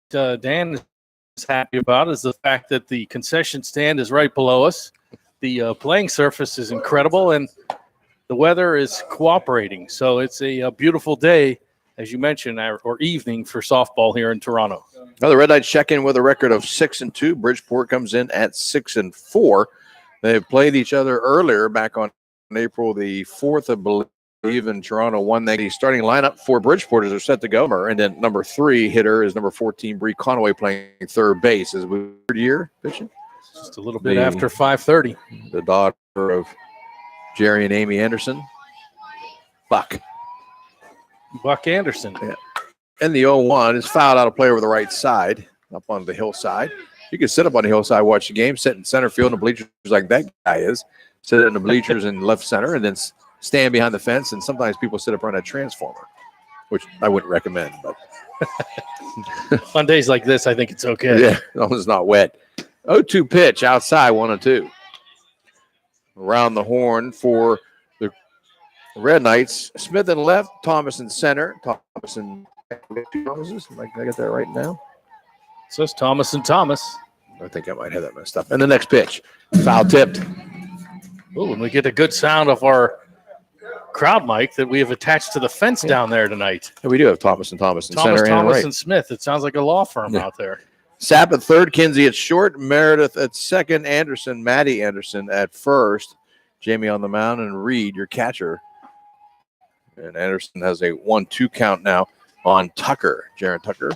Dan is happy about is the fact that the concession stand is right below us. The playing surface is incredible, and the weather is cooperating. So it's a beautiful day, as you mentioned, or evening for softball here in Toronto. Now the Red Knights check in with a record of 6-2. Bridgeport comes in at 6-4. They've played each other earlier back on April the 4th, I believe, in Toronto. The starting lineup for Bridgeport are set to go. And then number 3 hitter is number 14, Bree Conaway, playing third base. Is it third year pitching? Just a little bit after 5:30. The daughter of Jerry and Amy Anderson. Buck Anderson. Yeah. And the 0-1 is fouled out a player over the right side, up on the hillside. You can sit up on the hillside, watch the game, sit in center field in the bleachers like that guy is. Sit in the bleachers in left center, and then stand behind the fence. And sometimes people sit up on a transformer, which I wouldn't recommend. But on days like this, I think it's okay. Yeah, as long as it's not wet. 0-2 pitch outside, 1-2. Around the horn for the Red Knights. Smith in left, Thomas in center. Thomason. Thomases. Am I going to get that right now? It says Thomas and Thomas. I think I might have that messed up. And the next pitch, foul tipped. Oh, and we get a good sound of our crowd mic that we have attached to the fence down there tonight. Yeah, we do have Thomas and Thomas in Thomas, center Thomas and right. and Smith. It sounds like a law firm out there. Sapp at third, Kinsey at short, Meredith at second, Maddie Anderson at first, Jamie on the mound, and Reed, your catcher. And Anderson has a 1-2 count now on Tucker. Jaron Tucker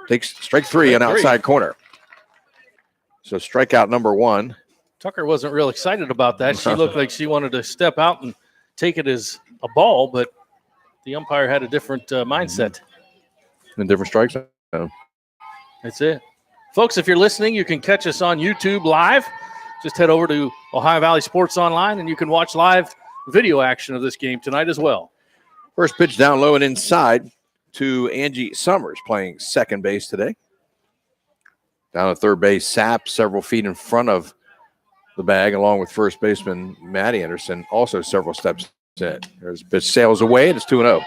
takes strike 3 on outside corner. So strikeout number 1. Tucker wasn't real excited about that. She looked like she wanted to step out and take it as a ball, but the umpire had a different mindset. And different strikes. That's it. Folks, if you're listening, you can catch us on YouTube live. Just head over to Ohio Valley Sports Online, and you can watch live video action of this game tonight as well. First pitch down low and inside to Angie Summers, playing second base today. Down at third base, Sapp several feet in front of the bag, along with first baseman Maddie Anderson, also several steps in. There's a pitch, sails away, and it's 2-0.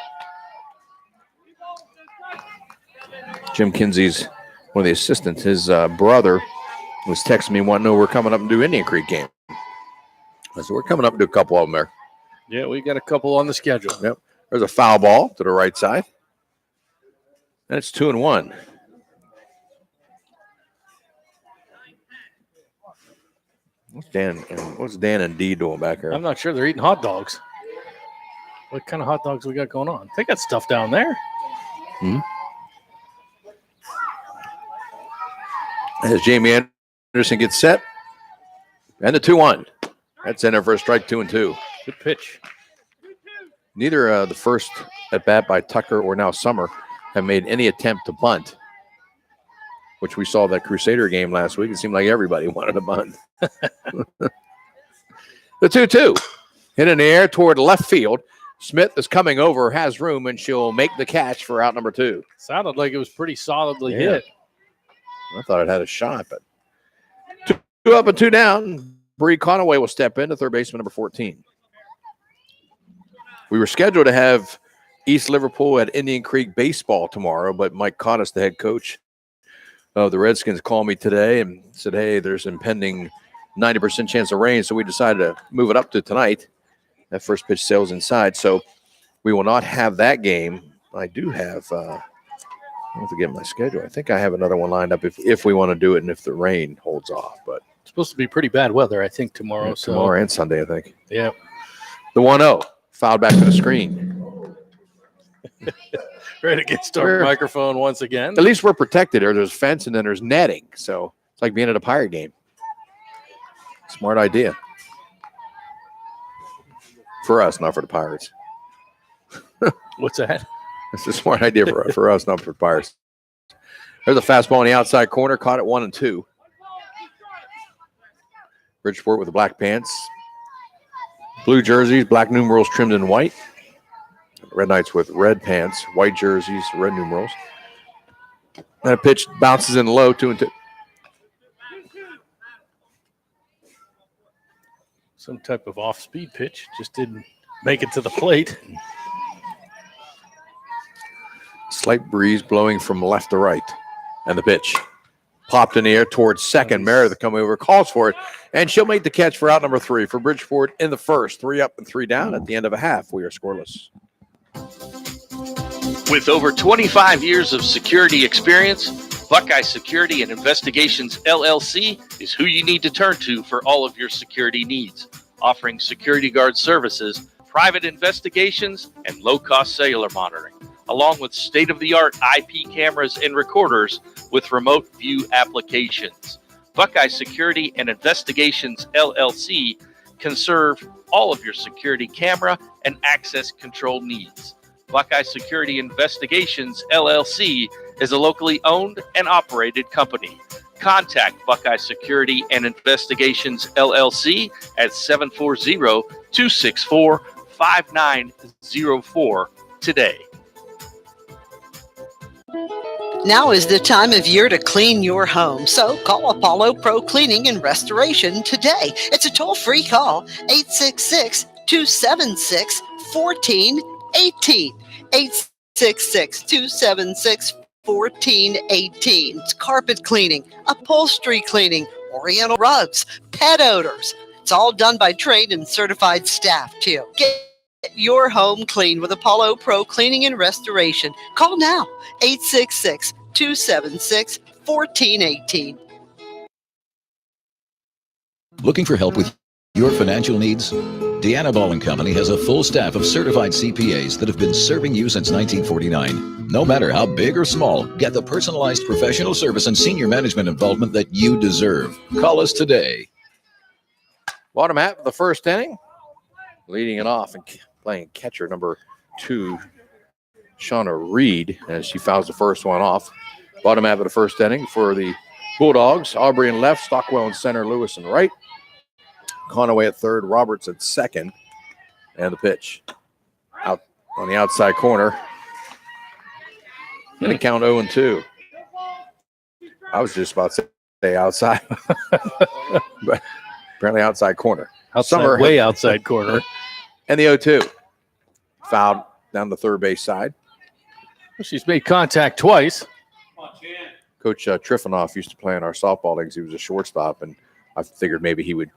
Jim Kinsey's one of the assistants. His brother was texting me, wanting to know we're coming up and do Indian Creek game. I said, we're coming up and do a couple of them there. Yeah, we got a couple on the schedule. Yep. There's a foul ball to the right side. And it's 2-1. What's Dan and Dee doing back here? I'm not sure. They're eating hot dogs. What kind of hot dogs we got going on? They got stuff down there. As Jamie Anderson gets set. And the 2-1. That's in there for a strike, 2-2. Good pitch. Neither the first at bat by Tucker or now Summer have made any attempt to bunt, which we saw that Crusader game last week. It seemed like everybody wanted to bunt. The 2-2. Hit in the air toward left field. Smith is coming over, has room, and she'll make the catch for out number 2. Sounded like it was pretty solidly hit. I thought it had a shot, but 2 up and 2 down. Bree Conaway will step in, the third baseman, number 14. We were scheduled to have East Liverpool at Indian Creek baseball tomorrow, but Mike Cottis, the head coach of the Redskins, called me today and said, hey, there's impending 90% chance of rain, so we decided to move it up to tonight. That first pitch sails inside, so we will not have that game. I do have I have to get my schedule. I think I have another one lined up if we want to do it and if the rain holds off. But it's supposed to be pretty bad weather, I think, tomorrow. Tomorrow and Sunday, I think. Yeah. The 1-0, fouled back to the screen. Right against our microphone once again. At least we're protected. There's fence and then there's netting. So it's like being at a Pirate game. Smart idea. For us, not for the Pirates. What's that? It's a smart idea for us, not for the Pirates. There's a fastball in the outside corner. Caught it 1-2. Bridgeport with the black pants. Blue jerseys, black numerals trimmed in white. Red Knights with red pants, white jerseys, red numerals. And a pitch bounces in low, 2-2. Some type of off-speed pitch. Just didn't make it to the plate. Slight breeze blowing from left to right. And the pitch popped in the air towards second. Nice. Meredith come over, calls for it, and she'll make the catch for out number 3 for Bridgeport in the first. 3 up and 3 down at the end of a half. We are scoreless. With over 25 years of security experience, Buckeye Security and Investigations LLC is who you need to turn to for all of your security needs, offering security guard services, private investigations, and low-cost cellular monitoring, along with state-of-the-art IP cameras and recorders with remote view applications. Buckeye Security and Investigations LLC can serve all of your security camera and access control needs. Buckeye Security Investigations LLC is a locally owned and operated company. Contact Buckeye Security and Investigations LLC at 740-264-5904 today. Now is the time of year to clean your home, so call Apollo Pro Cleaning and Restoration today. It's a toll-free call, 866-276-1418, 866-276-1418. It's carpet cleaning, upholstery cleaning, oriental rugs, pet odors. It's all done by trained and certified staff, too. Get your home clean with Apollo Pro Cleaning and Restoration. Call now, 866-276-1418. Looking for help with your financial needs? Deanna Ball & Company has a full staff of certified CPAs that have been serving you since 1949. No matter how big or small, get the personalized professional service and senior management involvement that you deserve. Call us today. Bottom half of the first inning, leading it off and playing catcher number 2, Shauna Reed, as she fouls the first one off. Bottom half of the first inning for the Bulldogs, Aubrey in left, Stockwell in center, Lewis in right. Conaway at third, Roberts at second. And the pitch out on the outside corner. And a count 0-2. I was just about to say outside. But apparently outside corner. Way outside corner. And the 0-2. Fouled down the third base side. She's made contact twice. Coach Triffanoff used to play in our softball leagues. He was a shortstop, and I figured maybe he would,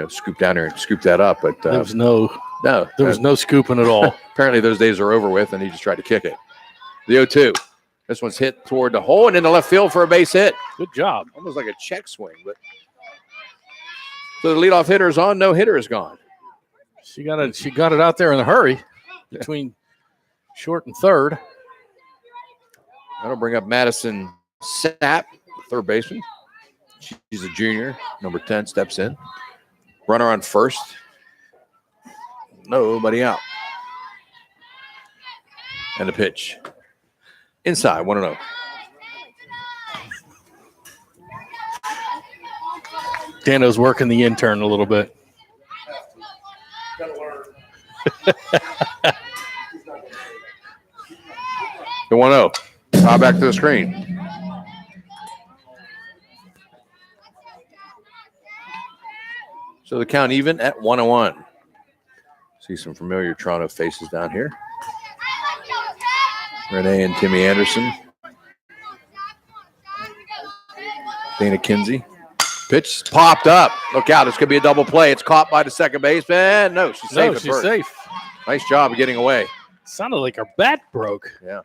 scoop down there and scoop that up. But There was no scooping at all. Apparently those days are over with, and he just tried to kick it. The 0-2. This one's hit toward the hole and into left field for a base hit. Good job. Almost like a check swing. But so the leadoff hitter is on. No hitter is gone. She got it out there in a hurry between short and third. That'll bring up Madison Sapp, third baseman. She's a junior. Number 10 steps in. Runner on first. Nobody out. And the pitch. Inside, 1-0. Dano's working the intern a little bit. The 1-0. Back to the screen. So the count even at 1-1. See some familiar Toronto faces down here. Renee and Timmy Anderson. Dana Kinsey. Pitch popped up. Look out. This could be a double play. It's caught by the second baseman. No, she's safe. No, she's safe. Nice job of getting away. Sounded like her bat broke. Yeah.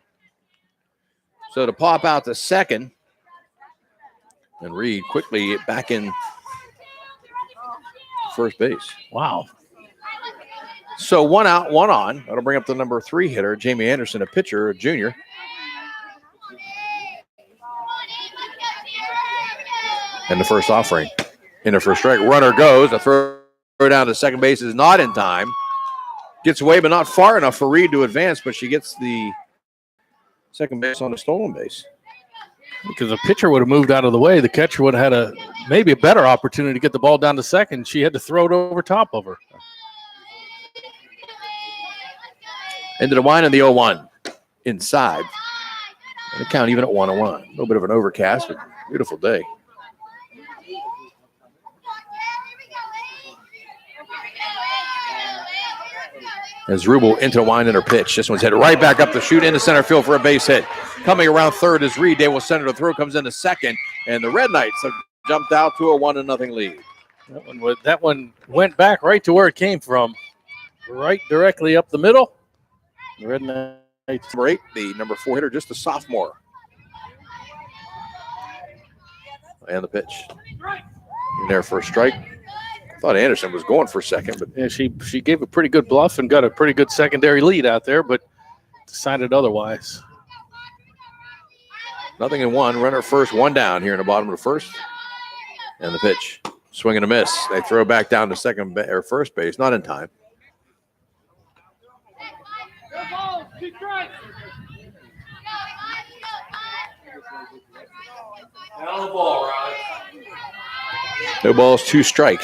So to pop out the second, and Reed quickly back in first base. Wow. So 1 out, 1 on. That'll bring up the number 3 hitter, Jamie Anderson, a pitcher, a junior. And the first offering. In the first strike. Runner goes. The throw down to second base is not in time. Gets away, but not far enough for Reed to advance, but she gets the second base on the stolen base. Because the pitcher would have moved out of the way, the catcher would have had maybe a better opportunity to get the ball down to second. She had to throw it over top of her. Into the line and the 0-1 inside. And the count even at 1-1. A little bit of an overcast, but beautiful day. As Rubel into the wind in her pitch. This one's headed right back up the chute into center field for a base hit. Coming around third is Reed. They will send it to throw. Comes into second. And the Red Knights have jumped out to a 1-0 lead. That one went back right to where it came from. Right directly up the middle. The Red Knights. Number 8, the number 4 hitter, just a sophomore. And the pitch. In there for a strike. I thought Anderson was going for second, but Yeah, she gave a pretty good bluff and got a pretty good secondary lead out there, but decided otherwise. nothing in one. Runner first, one down here in the bottom of the first. And the pitch. Swing and a miss. They throw back down to second or first base. Not in time. Down the ball, Riley. No balls, 2 strike.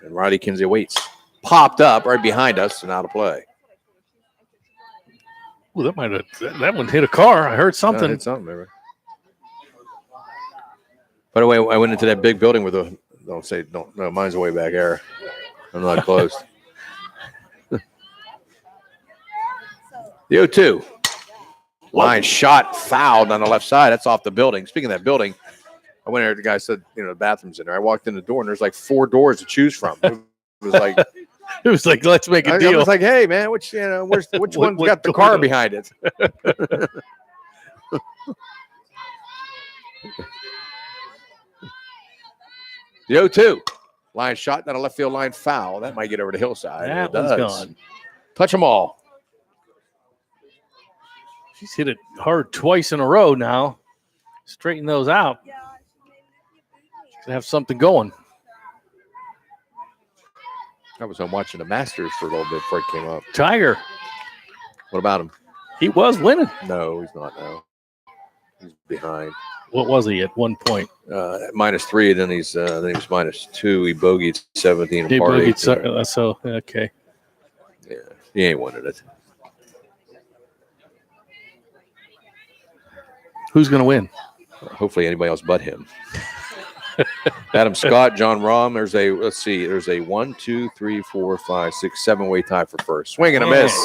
And Riley Kinsey waits. Popped up right behind us and out of play. Ooh, that one hit a car. I heard something. Hit something, maybe. By the way, I went into that big building with the. No, mine's way back there. I'm not close. The 0-2. Line shot, fouled on the left side. That's off the building. Speaking of that building, I went there. The guy said, the bathroom's in there. I walked in the door, and there's like 4 doors to choose from. It was like, let's make a I deal. was like, hey man, which one's got the car behind it? The 0-2. Line shot, not a left field line foul. That might get over the hillside. That It one's does. gone. Touch them all. She's hit it hard twice in a row now. Straighten those out. To have something going. I was watching the Masters for a little bit before it came up. Tiger. What about him? He was winning. No, he's not now. He's behind. What was he at one point? -3, then he was -2. He bogeyed 17 and He par bogeyed 18. so okay. Yeah, he ain't winning it. Who's going to win? Hopefully anybody else but him. Adam Scott, John Rahm. There's a 1, 2, 3, 4, 5, 6, 7-way tie for first. Swing and a miss.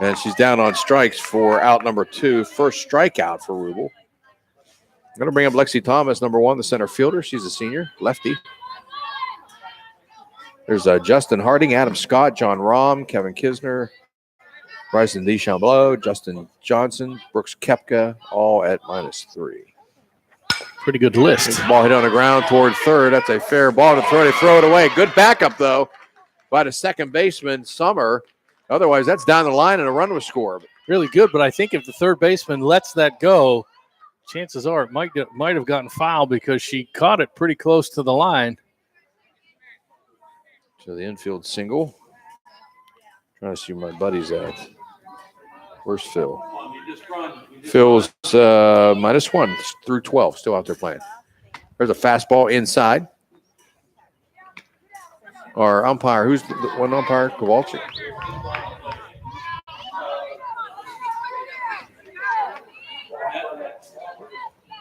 And she's down on strikes for out number 2. First strikeout for Rubel. I'm going to bring up Lexi Thomas, number 1, the center fielder. She's a senior, lefty. There's Justin Harding, Adam Scott, John Rahm, Kevin Kisner, Bryson DeChambeau, Justin Johnson, Brooks Koepka, all at -3. Pretty good list. Ball hit on the ground toward third. That's a fair ball to throw. They throw it away. Good backup, though, by the second baseman, Summer. Otherwise, that's down the line and a run was scored. Really good, but I think if the third baseman lets that go, chances are it might have gotten fouled because she caught it pretty close to the line. So the infield single. Trying to see where my buddy's at. Where's Phil? Phil's -1 through 12, still out there playing. There's a fastball inside. Our umpire, who's the one umpire? Kowalczyk.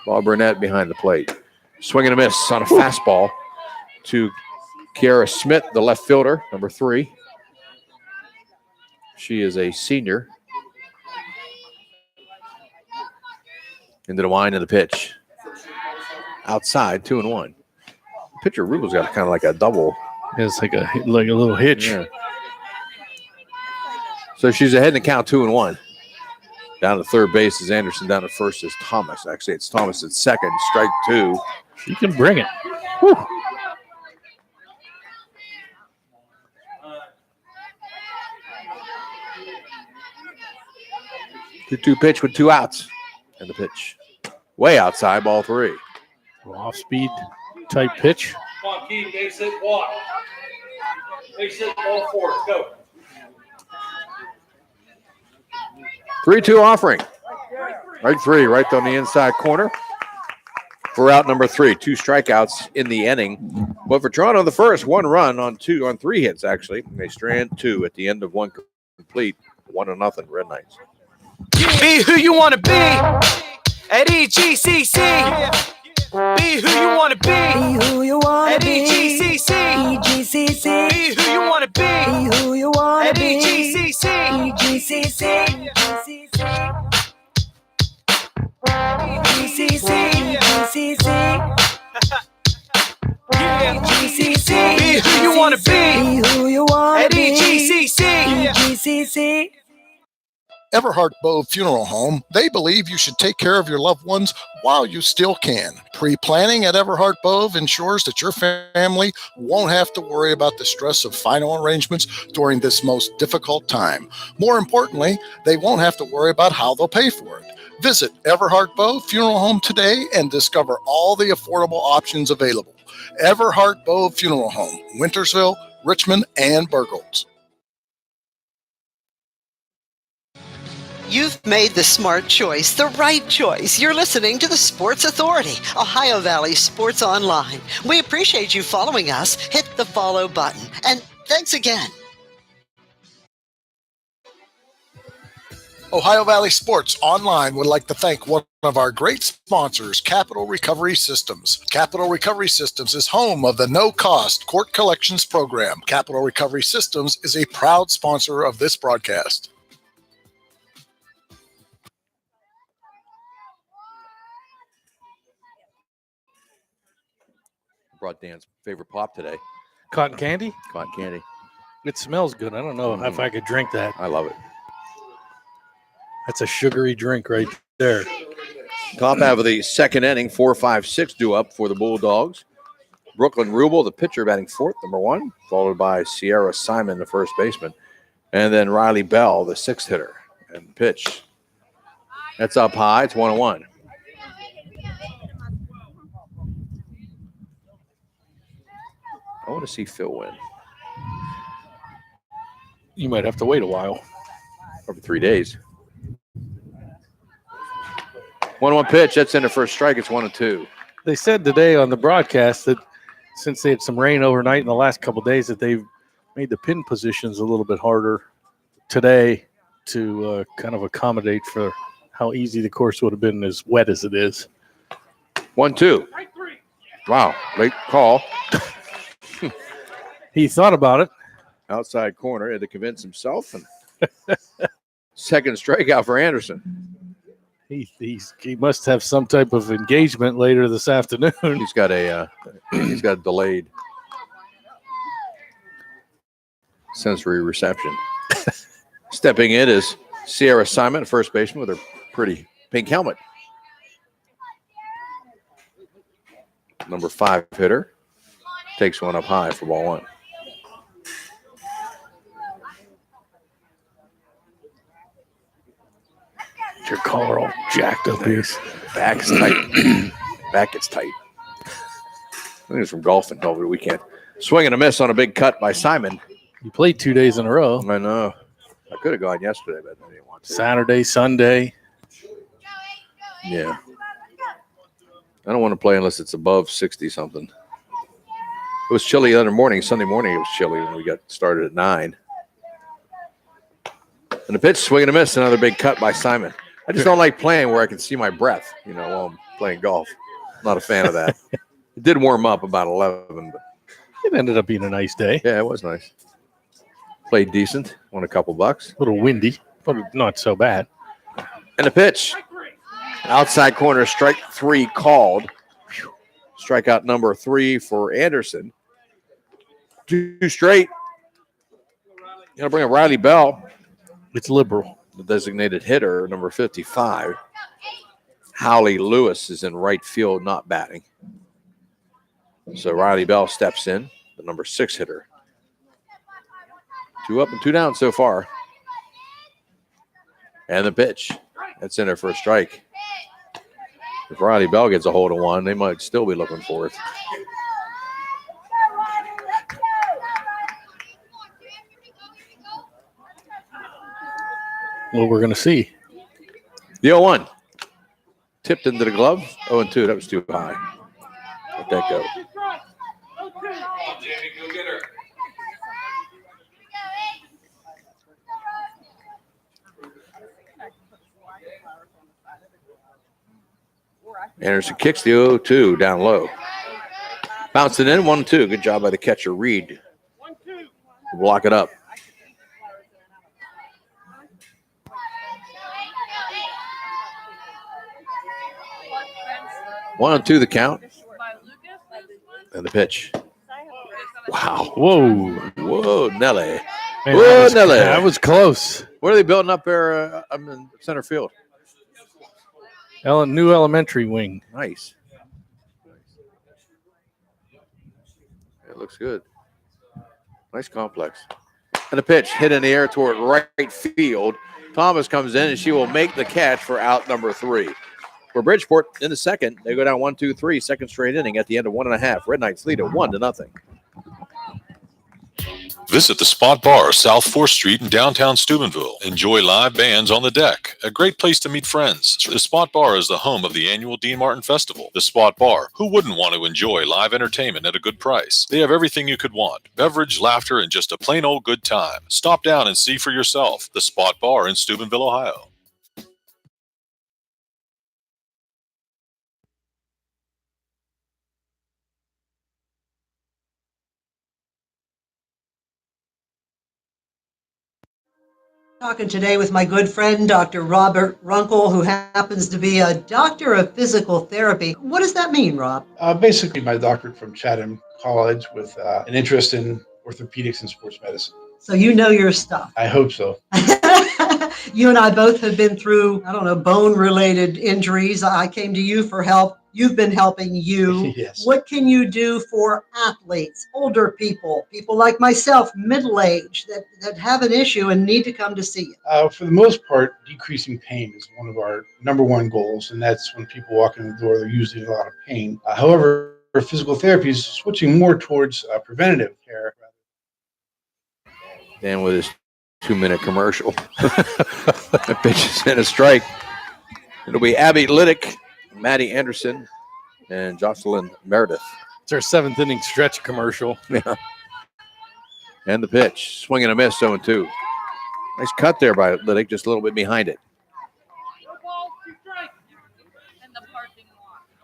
Bob Burnett behind the plate. Swing and a miss on a fastball to Kiara Smith, the left fielder, number 3. She is a senior. Into the wind of the pitch. Outside, 2-1. Pitcher Rubel's got kind of like a double. It's like a little hitch. Yeah. So she's ahead in the count, 2-1. Down to third base is Anderson. Down to first is Thomas. Actually, it's Thomas at second. Strike 2. She can bring it. Whew. Two pitch with 2 outs. And the pitch. Way outside, ball 3. Off-speed type pitch. Come on, Keith, base hit, walk. Base hit, ball 4, go. 3-2 offering. Right 3, right on the inside corner. For out number 3, 2 strikeouts in the inning. But for Toronto, the first, 1 run on 3 hits, actually. And they strand 2 at the end of 1 complete. 1-0, Red Knights. Be who you want to be at EGCC. Be who you want to be. Be who you want At to be. EGCC. EGCC. Be who you want to be. Be who you Be who you wanna be. Who you want At to be. EGCC. EGCC. Everhart Bove Funeral Home, they believe you should take care of your loved ones while you still can. Pre-planning at Everhart Bove ensures that your family won't have to worry about the stress of final arrangements during this most difficult time. More importantly, they won't have to worry about how they'll pay for it. Visit Everhart Bove Funeral Home today and discover all the affordable options available. Everhart Bove Funeral Home, Wintersville, Richmond, and Burgles. You've made the smart choice, the right choice. You're listening to the Sports Authority, Ohio Valley Sports Online. We appreciate you following us. Hit the follow button. And thanks again. Ohio Valley Sports Online would like to thank one of our great sponsors, Capital Recovery Systems. Capital Recovery Systems is home of the no-cost court collections program. Capital Recovery Systems is a proud sponsor of this broadcast. Brought Dan's favorite pop today, Cotton candy? cotton candy. It smells good. I don't know if I could drink that. I love it. That's a sugary drink right there. Top half of the second inning, 4-5-6 due up for the Bulldogs. Brooklyn Rubel, the pitcher, batting fourth, number one, followed by Sierra Simon, the first baseman, and then Riley Bell, the sixth hitter. And pitch. That's up high. It's 1-1. I want to see Phil win. You might have to wait a while. Over 3 days. 1-1 pitch. That's in the first strike. It's 1-2. They said today on the broadcast that since they had some rain overnight in the last couple of days, that they've made the pin positions a little bit harder today to kind of accommodate for how easy the course would have been as wet as it is. 1-2. Wow. Late call. He thought about it. Outside corner. Had to convince himself. And second strikeout for Anderson. He must have some type of engagement later this afternoon. He's got a delayed sensory reception. Stepping in is Sierra Simon, first baseman, with her pretty pink helmet. Number 5 hitter takes one up high for ball one. Your collar all jacked up here. Back is tight. Back gets tight. I think it's from golfing over the weekend. Swing and a miss on a big cut by Simon. You played 2 days in a row. I know. I could have gone yesterday, but I didn't want to. Saturday, Sunday. Yeah. I don't want to play unless it's above 60 something. It was chilly the other morning. Sunday morning it was chilly when we got started at 9. And the pitch, swing and a miss, another big cut by Simon. I just don't like playing where I can see my breath, while I'm playing golf. Not a fan of that. It did warm up about 11, but It ended up being a nice day. yeah, it was nice. Played decent, won a couple bucks. A little windy, but not so bad. And the pitch, outside corner, strike 3 called. Strikeout number 3 for Anderson. 2 straight. Gonna bring up Riley Bell, It's liberal. the designated hitter, number 55. Howley Lewis is in right field, not batting. So Riley Bell steps in, the number 6 hitter. 2 up and 2 down so far. And the pitch. That's in there for a strike. If Riley Bell gets a hold of one, they might still be looking for it. Well, we're going to see. The 0-1. Tipped into the glove. 0-2. That was too high. Let that go. Jamie, go get her. Anderson kicks the 0-2 down low. Bouncing in, 1-2. Good job by the catcher, Reed. Block it up. 1-2 the count. And the pitch. Wow. Whoa, Nelly. Man, Whoa, Nelly. that was close. What are they building up there in center field? New elementary wing. Nice. It looks good. Nice complex. And the pitch hit in the air toward right field. Thomas comes in, and she will make the catch for out number 3. For Bridgeport in the second, they go down 1-2-3, second straight inning at the end of 1.5. Red Knights lead at 1-0. Visit the Spot Bar, South 4th Street in downtown Steubenville. Enjoy live bands on the deck. A great place to meet friends. The Spot Bar is the home of the annual Dean Martin Festival. The Spot Bar. Who wouldn't want to enjoy live entertainment at a good price? They have everything you could want. Beverage, laughter, and just a plain old good time. Stop down and see for yourself. The Spot Bar in Steubenville, Ohio. Talking today with my good friend, Dr. Robert Runkle, who happens to be a doctor of physical therapy. What does that mean, Rob? Basically, my doctorate from Chatham College with an interest in orthopedics and sports medicine. So you know your stuff. I hope so. You and I both have been through, bone-related injuries. I came to you for help. You've been helping you. Yes. What can you do for athletes, older people like myself, middle-aged, that have an issue and need to come to see you? For the most part, decreasing pain is one of our number one goals, and that's when people walk in the door, they're usually in a lot of pain. However, physical therapy is switching more towards preventative care. Dan with his 2-minute commercial. That pitch is in a strike. It'll be Abby Liddick, Maddie Anderson, and Jocelyn Meredith. It's our 7th inning stretch commercial. Yeah. And the pitch. Swing and a miss, 0-2. Nice cut there by Liddick, just a little bit behind it.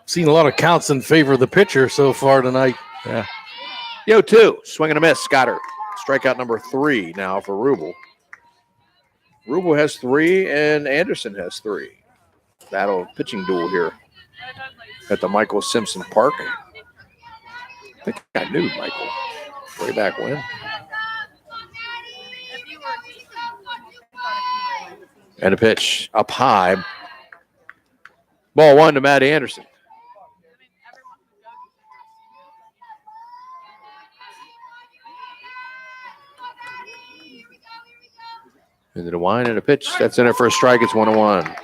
Seen a lot of counts in favor of the pitcher so far tonight. Yeah. 0-2. Swing and a miss. Scotter. Strikeout number 3 now for Rubel. Rubel has 3 and Anderson has 3. Battle pitching duel here at the Michael Simpson Park. I think I knew Michael way back when. And a pitch up high. Ball 1 to Matt Anderson. Into the wind and a pitch. That's in it for a strike. It's 1-1.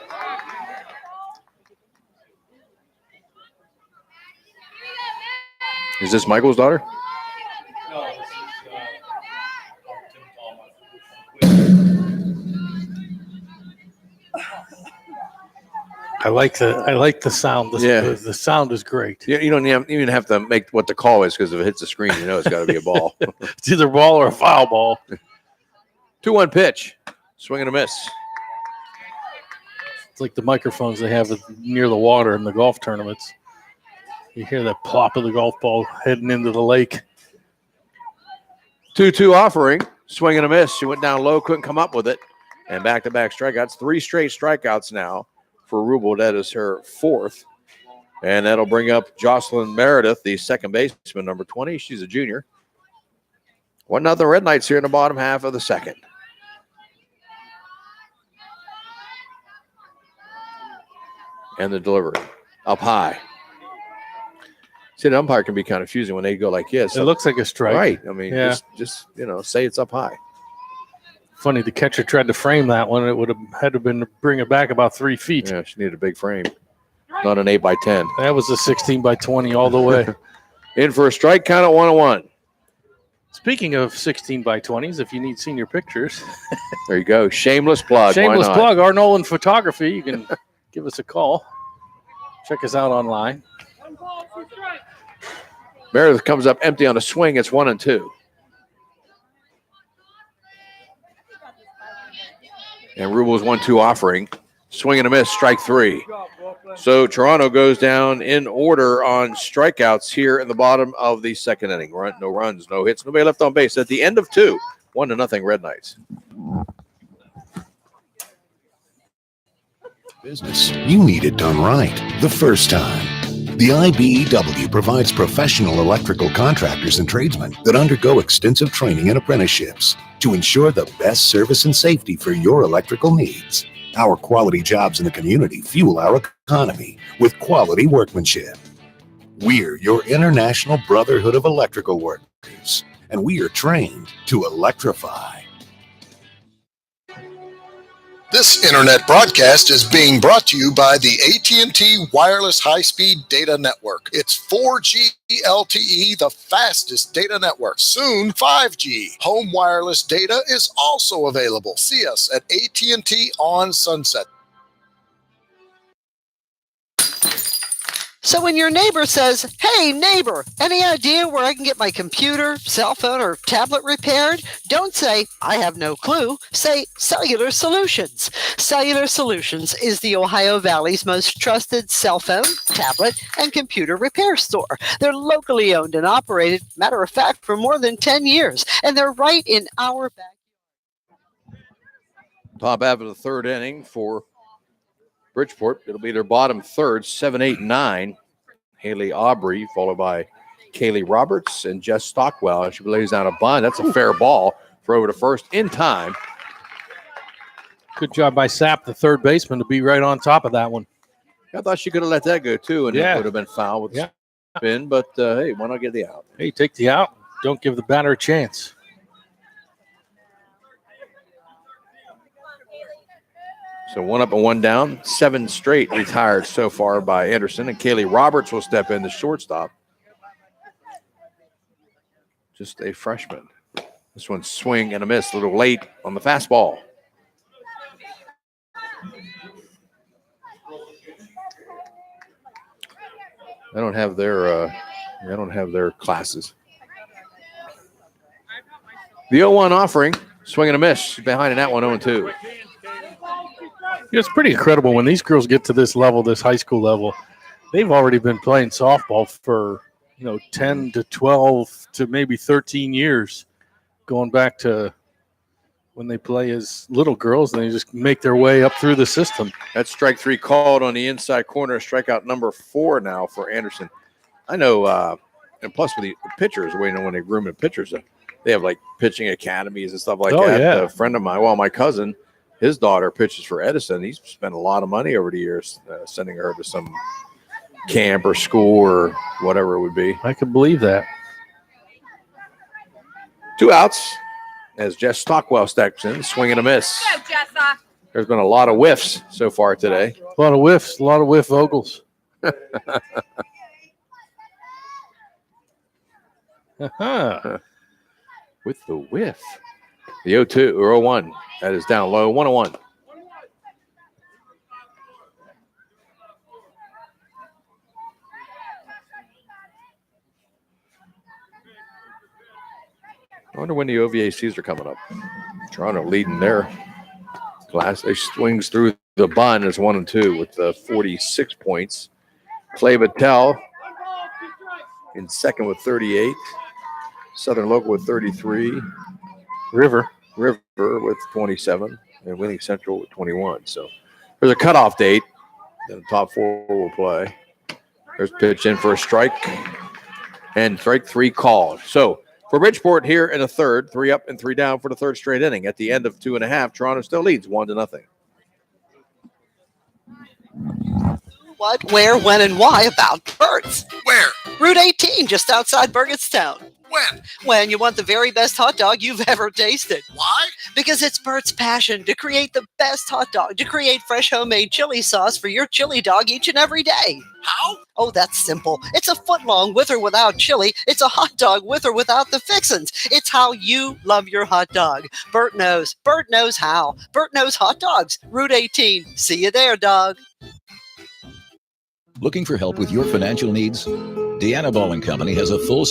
Is this Michael's daughter? No, this is Tim I like the sound. Yeah. The sound is great. You don't even have to make what the call is, because if it hits the screen, you know it's got to be a ball. It's either ball or a foul ball. 2-1 pitch. Swing and a miss. It's like the microphones they have near the water in the golf tournaments. You hear that plop of the golf ball heading into the lake. 2-2 offering. Swing and a miss. She went down low, couldn't come up with it. And back-to-back strikeouts. 3 straight strikeouts now for Rubel. That is her 4th. And that'll bring up Jocelyn Meredith, the second baseman, number 20. She's a junior. 1-0 Red Knights here in the bottom half of the second. And the delivery up high. See, the umpire can be kind of confusing when they go like this. It looks like a strike. Right. I mean, yeah. just say it's up high. Funny, the catcher tried to frame that one. It would have had to been to bring it back about 3 feet. Yeah, she needed a big frame. Not an 8x10. That was a 16x20 all the way. In for a strike, count at 1-1. Speaking of 16x20s, if you need senior pictures. There you go. Shameless plug. Shameless plug. Our Nolan Photography. You can give us a call. Check us out online. Meredith comes up empty on a swing. It's 1-2. And Rubel's 1-2 offering. Swing and a miss, strike 3. So Toronto goes down in order on strikeouts here in the bottom of the second inning. No runs, no hits, nobody left on base. At the end of 2, 1-0 Red Knights. Business, you need it done right the first time. The IBEW provides professional electrical contractors and tradesmen that undergo extensive training and apprenticeships to ensure the best service and safety for your electrical needs. Our quality jobs in the community fuel our economy with quality workmanship. We're your International Brotherhood of Electrical Workers, and we are trained to electrify. This internet broadcast is being brought to you by the AT&T Wireless High-Speed Data Network. It's 4G LTE, the fastest data network. Soon, 5G. Home wireless data is also available. See us at AT&T on Sunset. So when your neighbor says, "Hey neighbor, any idea where I can get my computer, cell phone, or tablet repaired?" Don't say, "I have no clue." Say Cellular Solutions. Cellular Solutions is the Ohio Valley's most trusted cell phone, tablet, and computer repair store. They're locally owned and operated, matter of fact, for more than 10 years, and they're right in our backyard. Top half of the third inning for Bridgeport. It'll be their bottom third, 7, 8, 9. Haley Aubrey, followed by Kaylee Roberts and Jess Stockwell. She lays down a bunt. That's a fair ball for over to first in time. Good job by Sapp, the third baseman, to be right on top of that one. I thought she could have let that go too, and Yeah. it would have been foul with spin. But hey, why not get the out? Hey, take the out. Don't give the batter a chance. So 1 up and 1 down. 7 straight retired so far by Anderson, and Kaylee Roberts will step in, the shortstop. Just a freshman. This one's swing and a miss, a little late on the fastball. I don't have their classes. The 0-1 offering, swing and a miss. Behind in that one, 0-2. It's pretty incredible when these girls get to this level, this high school level. They've already been playing softball for 10 to 12 to maybe 13 years, going back to when they play as little girls, and they just make their way up through the system. That's strike 3 called on the inside corner. Strikeout number 4 now for Anderson. I know, and plus with the pitchers, when they groom the pitchers, they have like pitching academies and stuff like that. Yeah. A friend of mine, my cousin, his daughter pitches for Edison. He's spent a lot of money over the years sending her to some camp or school or whatever it would be. I can believe that. 2 outs as Jess Stockwell steps in, swing and a miss. Go, Jessa. There's been a lot of whiffs so far today. A lot of whiffs, a lot of whiff Vogels. With the whiff. The 0-2 or 0-1. That is down low. 1-1. I wonder when the OVACs are coming up. Toronto leading their class. They swings through the bun as 1-2 with 46 points. Clay Battelle in second with 38. Southern Local with 33. River with 27. And Winning Central with 21. So there's a cutoff date. Then the top 4 will play. There's pitch in for a strike. And strike 3 called. So for Bridgeport here in the third, 3 up and 3 down for the third straight inning. At the end of 2.5, Toronto still leads 1-0. What, where, when, and why about Burt's? Where? Route 18, just outside Burgettstown. When? When you want the very best hot dog you've ever tasted. Why? Because it's Bert's passion to create the best hot dog, to create fresh homemade chili sauce for your chili dog each and every day. How? Oh, that's simple. It's a foot long with or without chili. It's a hot dog with or without the fixins. It's how you love your hot dog. Bert knows. Bert knows how. Bert knows hot dogs. Route 18. See you there, dog. Looking for help with your financial needs? Deanna Ball & Company has a full...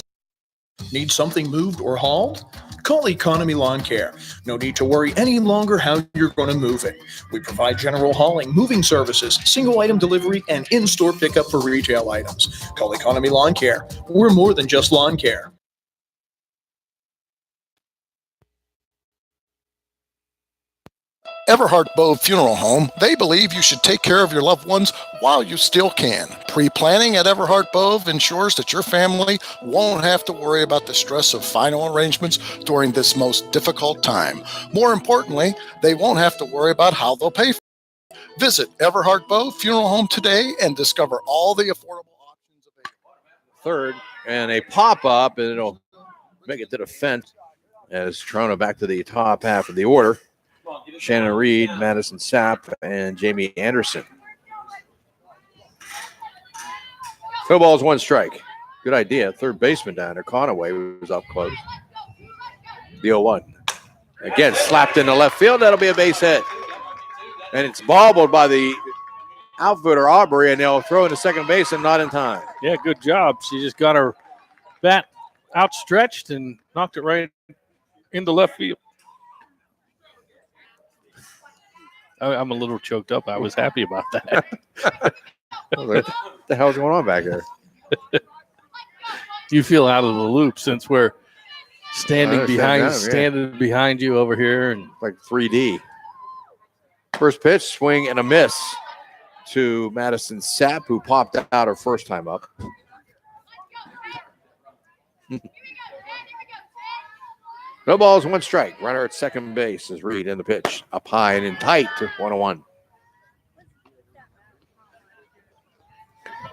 Need something moved or hauled? Call Economy Lawn Care. No need to worry any longer how you're going to move it. We provide general hauling, moving services, single item delivery, and in-store pickup for retail items. Call Economy Lawn Care. We're more than just lawn care. Everhart Bove Funeral Home, they believe you should take care of your loved ones while you still can. Pre-planning at Everhart Bove ensures that your family won't have to worry about the stress of final arrangements during this most difficult time. More importantly, they won't have to worry about how they'll pay for it. Visit Everhart Bove Funeral Home today and discover all the affordable options available. Third, and a pop-up, and it'll make it to the fence as Toronto back to the top half of the order. Shannon Reed, Madison Sapp, and Jamie Anderson. No balls, one strike. Good idea. Third baseman down there, Conaway, was up close. The 0-1. Again, slapped into left field. That'll be a base hit. And it's bobbled by the outfielder, Aubrey, and they'll throw into second base and not in time. Yeah, good job. She just got her bat outstretched and knocked it right into left field. I'm a little choked up. I was happy about that. What the hell's going on back there? You feel out of the loop since we're standing standing behind you over here, and like 3D. First pitch, swing and a miss to Madison Sapp, who popped out her first time up. No balls, one strike. Runner at second base is Reed in the pitch. Up high and in tight to 1-1.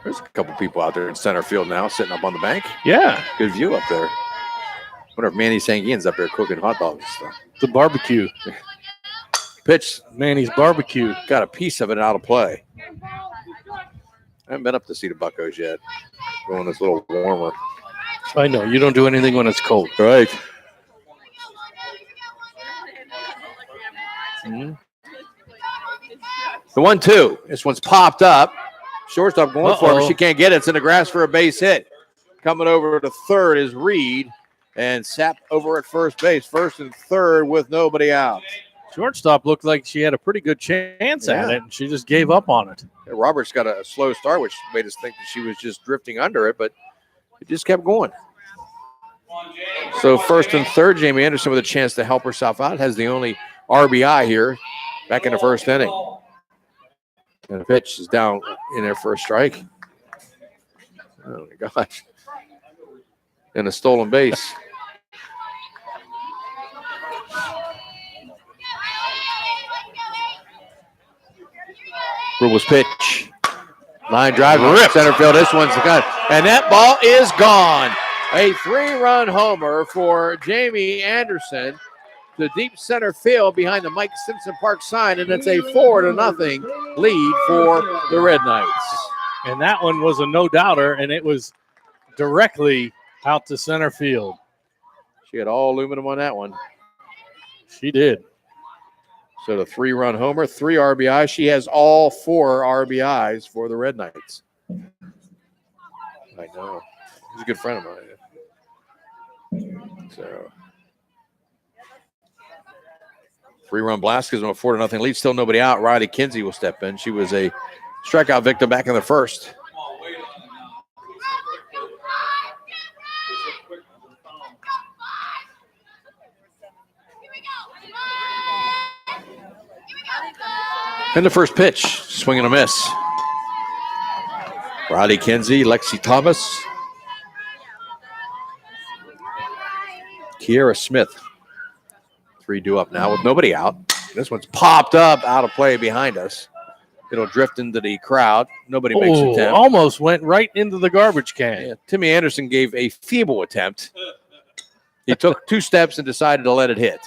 There's a couple people out there in center field now sitting up on the bank. yeah, Good view up there. Wonder if Manny Sanguin's up there cooking hot dogs and stuff. the barbecue. Pitch, Manny's barbecue. got a piece of it out of play. I haven't been up to see the Buccos yet. Going it's a little warmer. I know you don't do anything when it's cold. Right. The 1-2. This one's popped up. Shortstop going for it, but she can't get it. It's in the grass for a base hit. Coming over to third is Reed, and Sapp over at first base. First and third with nobody out. Shortstop looked like she had a pretty good chance at it, and she just gave up on it. Roberts got a slow start, which made us think that she was just drifting under it, but it just kept going. So first and third, Jamie Anderson with a chance to help herself out. Has the only RBI here back in the first inning. And the pitch is down in there for a strike. Oh, my gosh. And a stolen base. Rubel's pitch. Line drive, rip center field. This one's gone. And that ball is gone. A 3-run homer for Jamie Anderson to deep center field behind the Mike Simpson Park sign, and it's a 4-0 lead for the Red Knights. And that one was a no-doubter, and it was directly out to center field. She had all aluminum on that one. She did. So the 3-run homer, 3 RBIs. She has all 4 RBIs for the Red Knights. I know. He's a good friend of mine. So 3-run blast gives them a 4-0 lead. Still nobody out. Riley Kinsey will step in. She was a strikeout victim back in the first. And the first pitch, swing and a miss. Riley Kinsey, Lexi Thomas, Kiera Smith. 3 due up now with nobody out. This one's popped up out of play behind us. It'll drift into the crowd. Nobody makes an attempt. Almost went right into the garbage can. Yeah, Timmy Anderson gave a feeble attempt. He took 2 steps and decided to let it hit.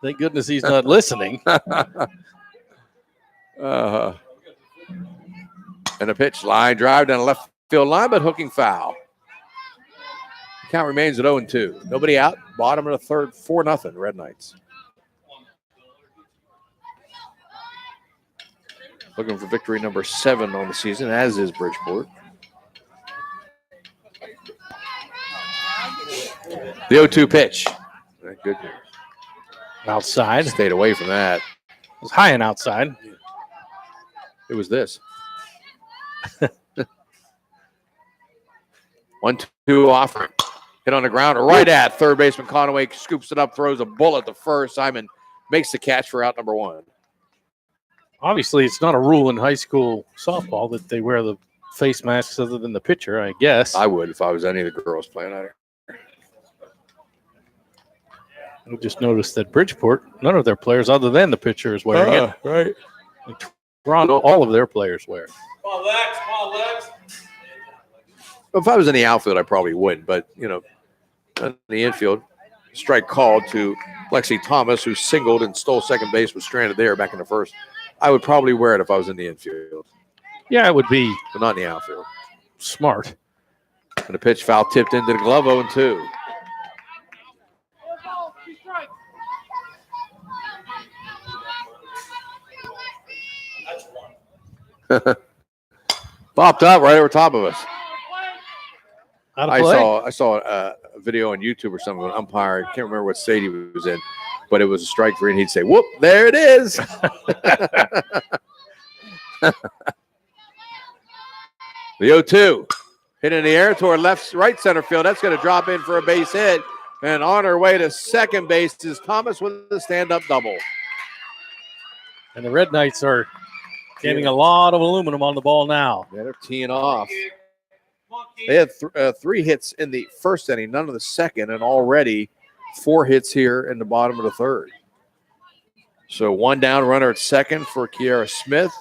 Thank goodness he's not listening. And a pitch, line drive down the left field line, but hooking foul. The count remains at 0-2. Nobody out. Bottom of the third, 4-0 Red Knights. Looking for victory number 7 on the season, as is Bridgeport. The 0-2 pitch. Good. Outside. Stayed away from that. It was high and outside. It was this. 1-2 offering. Hit on the ground, right at third baseman Conaway, scoops it up, throws a bullet to first. Simon makes the catch for out number 1. Obviously, it's not a rule in high school softball that they wear the face masks other than the pitcher, I guess. I would if I was any of the girls playing out here. I just noticed that Bridgeport, none of their players other than the pitcher is wearing it. Right. Toronto, all of their players wear it. Come on, Lex. Come on, Lex. If I was in the outfield, I probably wouldn't. But, in the infield, strike called to Lexi Thomas, who singled and stole second base, was stranded there back in the first. I would probably wear it if I was in the infield. Yeah, it would be But not in the outfield. smart. And the pitch foul tipped into the glove, 0-2. Popped up right over top of us. Out of I play. saw a video on YouTube or something. An umpire, I can't remember what state he was in, but it was a strike three, and he'd say, "Whoop, there it is." The 0-2 hit in the air toward right center field. That's going to drop in for a base hit, and on her way to second base is Thomas with a stand-up double. And the Red Knights are getting a lot of aluminum on the ball now. Yeah, they're teeing off. They had 3 hits in the first inning, none of the second, and already 4 hits here in the bottom of the third. So 1 down, runner at second for Kiara Smith,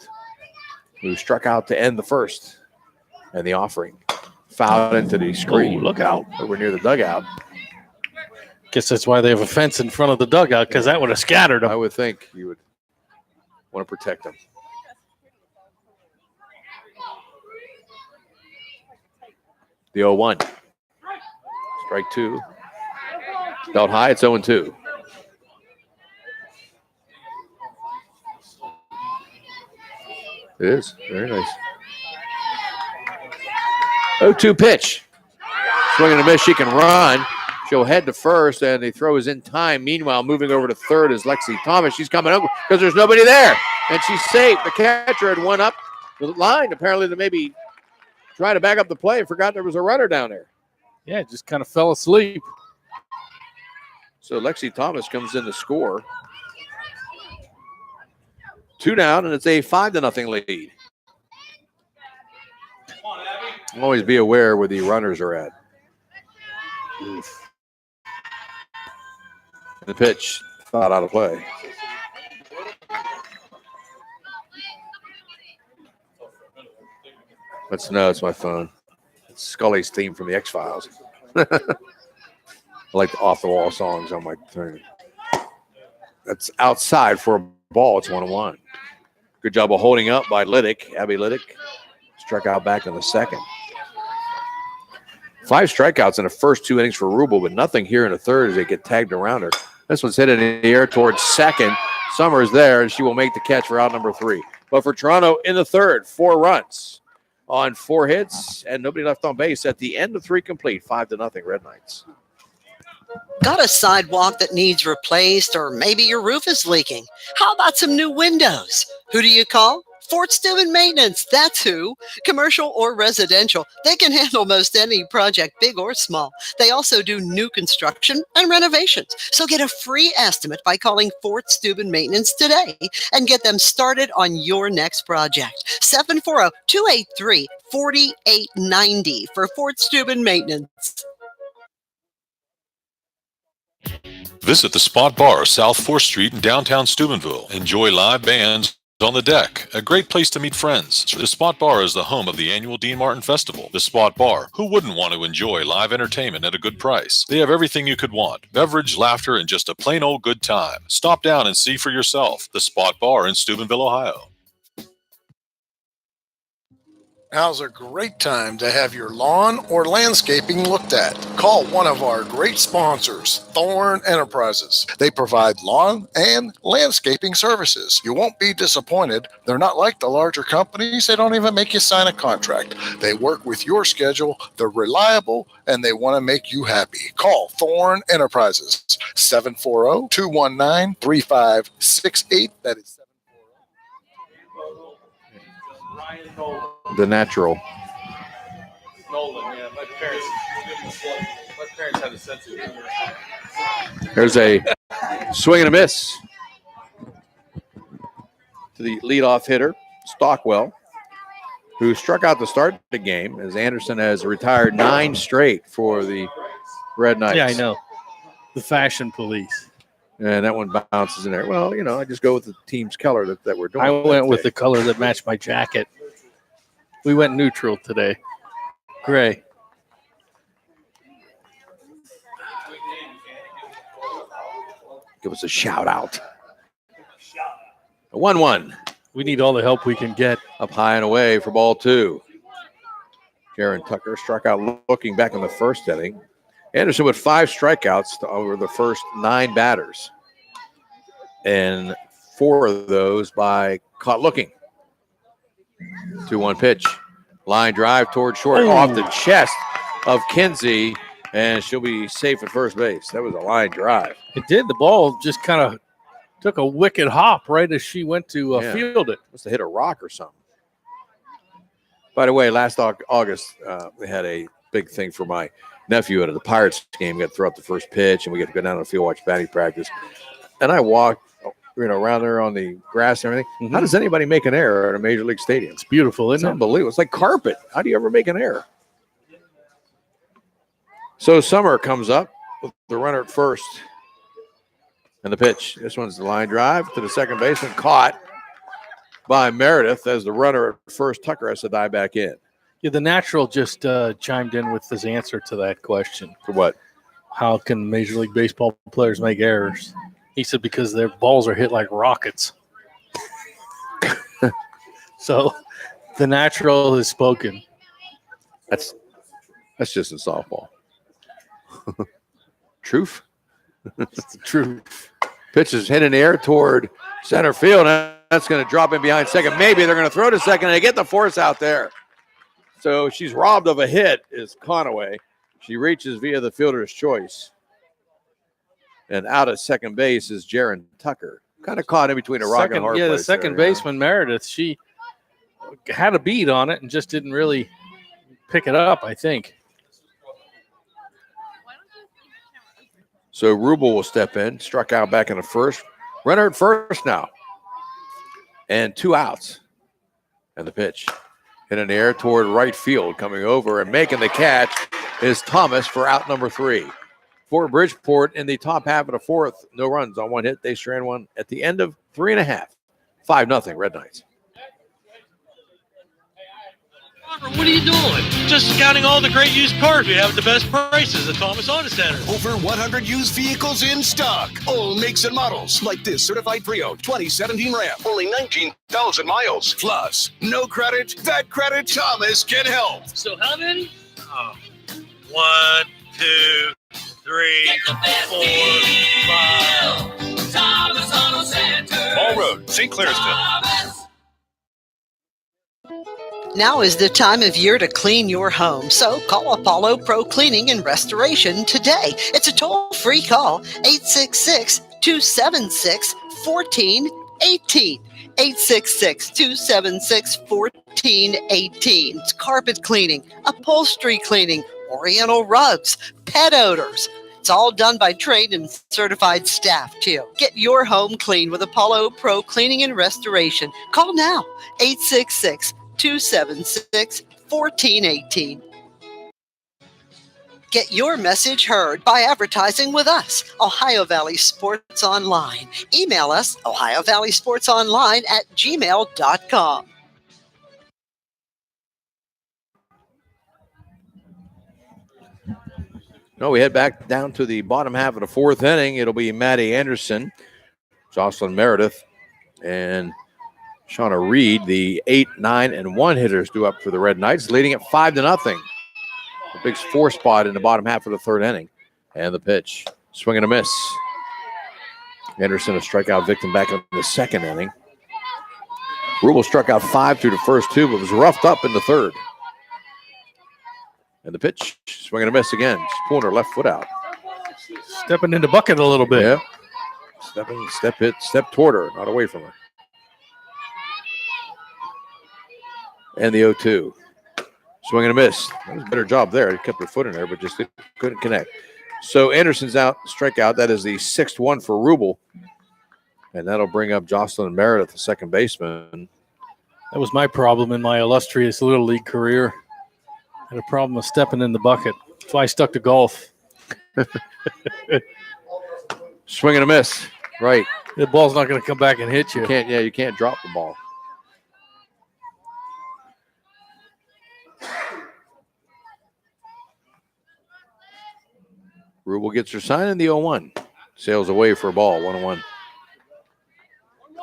who struck out to end the first. And the offering fouled into the screen. Oh, look out. Over near the dugout. Guess that's why they have a fence in front of the dugout, because that would have scattered them. I would think you would want to protect them. The 0-1. Strike 2. Belt high, it's 0-2. It is. Very nice. 0-2 pitch. Swing and a miss. She can run. She'll head to first, and the throw is in time. Meanwhile, moving over to third is Lexi Thomas. She's coming over because there's nobody there, and she's safe. The catcher had one up the line. Apparently, to maybe try to back up the play and forgot there was a runner down there. Yeah, just kind of fell asleep. So Lexi Thomas comes in to score. 2 down, and it's a 5-0 lead. Always be aware where the runners are at. Oof. The pitch thought out of play. It's my phone. It's Scully's theme from the X-Files. I like the off-the-wall songs on my thing. That's outside for a ball. It's 1-1. Good job of holding up by Liddick. Abby Liddick struck out back in the second. 5 strikeouts in the first 2 innings for Rubel, but nothing here in the third as they get tagged around her. This one's hit in the air towards second. Summers there, and she will make the catch for out number 3. But for Toronto in the third, 4 runs on 4 hits and nobody left on base at the end of 3 complete. 5-0 Red Knights. Got a sidewalk that needs replaced, or maybe your roof is leaking? How about some new windows? Who do you call? Fort Steuben Maintenance, that's who. Commercial or residential, they can handle most any project, big or small. They also do new construction and renovations. So get a free estimate by calling Fort Steuben Maintenance today and get them started on your next project. 740-283-4890 for Fort Steuben Maintenance. Visit the Spot Bar, South 4th Street in downtown Steubenville. Enjoy live bands on the deck, a great place to meet friends. The Spot Bar is the home of the annual Dean Martin Festival. The Spot Bar, who wouldn't want to enjoy live entertainment at a good price? They have everything you could want: beverage, laughter, and just a plain old good time. Stop down and see for yourself. The Spot Bar in Steubenville, Ohio. Now's a great time to have your lawn or landscaping looked at. Call one of our great sponsors, Thorn Enterprises. They provide lawn and landscaping services. You won't be disappointed. They're not like the larger companies. They don't even make you sign a contract. They work with your schedule. They're reliable, and they want to make you happy. Call Thorn Enterprises, 740-219-3568. That is The natural. Nolan, yeah. My parents There's a swing and a miss to the leadoff hitter, Stockwell, who struck out to start the game, as Anderson has retired 9 straight for the Red Knights. Yeah, I know. The fashion police. And that one bounces in there. Well, I just go with the team's color that we're doing. I went with the color that matched my jacket. We went neutral today. Gray. Give us a shout out. A 1-1. We need all the help we can get. Up high and away for ball 2. Jaron Tucker struck out looking back in the first inning. Anderson with 5 strikeouts over the first 9 batters. And 4 of those by caught looking. 2-1 pitch. Line drive toward short off the chest of Kinsey. And she'll be safe at first base. That was a line drive. It did. The ball just kind of took a wicked hop right as she went to field it. Must have hit a rock or something. By the way, last August, they had a big thing for my nephew at the Pirates game. We got to throw out the first pitch, and we got to go down to the field, watch batting practice. And I walked, around there on the grass and everything. Mm-hmm. How does anybody make an error at a major league stadium? It's beautiful, isn't it? Unbelievable. It's like carpet. How do you ever make an error? So Summer comes up with the runner at first. And the pitch. This one's the line drive to the second baseman, caught by Meredith as the runner at first. Tucker has to dive back in. Yeah, the natural just chimed in with his answer to that question. For what? How can Major League Baseball players make errors? He said because their balls are hit like rockets. So the natural has spoken. That's just in softball. Truth? It's the truth. Pitch is hit in the air toward center field. That's going to drop in behind second. Maybe they're going to throw to second and they get the force out there. So she's robbed of a hit is Conaway. She reaches via the fielder's choice. And out at second base is Jaron Tucker. Kind of caught in between a rock and a hard place. Yeah, the second baseman, Meredith, she had a beat on it and just didn't really pick it up, I think. So Rubel will step in, struck out back in the first. Runner at first now. And 2 outs. And the pitch. Hit in the air toward right field. Coming over and making the catch is Thomas for out number 3. For Bridgeport in the top half of the 4th. No runs on 1 hit. They strand 1 at the end of 3.5. 5-0 Red Knights. What are you doing? Just scouting all the great used cars we have at the best prices at Thomas Auto Center. Over 100 used vehicles in stock. All makes and models. Like this certified Brio 2017 Ram. Only 19,000 miles. Plus, no credit. That credit Thomas can help. So how many? 1, 2, 3, 4, 5. Thomas Auto Center. Ball Road, St. Clairsville. Now is the time of year to clean your home, so call Apollo Pro Cleaning and Restoration today. It's a toll-free call, 866-276-1418. 866-276-1418. It's carpet cleaning, upholstery cleaning, oriental rugs, pet odors. It's all done by trained and certified staff, too. Get your home clean with Apollo Pro Cleaning and Restoration. Call now, 866-276-1418. Get your message heard by advertising with us, Ohio Valley Sports Online. Email us, ohiovalleysportsonline@gmail.com. No, we head back down to the bottom half of the 4th inning. It'll be Maddie Anderson, Jocelyn Meredith, and Shauna Reed, the 8, 9, and 1 hitters due up for the Red Knights, leading at 5-0. A big 4 spot in the bottom half of the 3rd inning. And the pitch, swing and a miss. Anderson, a strikeout victim back in the 2nd inning. Rubel struck out 5 through the first 2, but was roughed up in the 3rd. And the pitch, swing and a miss again. She's pulling her left foot out. Stepping in the bucket a little bit. Yeah. Step toward her, not away from her. And the 0-2. Swing and a miss. That was a better job there. He kept her foot in there, but just couldn't connect. So Anderson's out, strikeout. That is the 6th one for Rubel. And that'll bring up Jocelyn Meredith, the second baseman. That was my problem in my illustrious Little League career. I had a problem with stepping in the bucket. That's why I stuck to golf. Swing and a miss. Right. The ball's not going to come back and hit you. You can't drop the ball. Rubel gets her sign in the 0-1. Sails away for a ball, 1-1.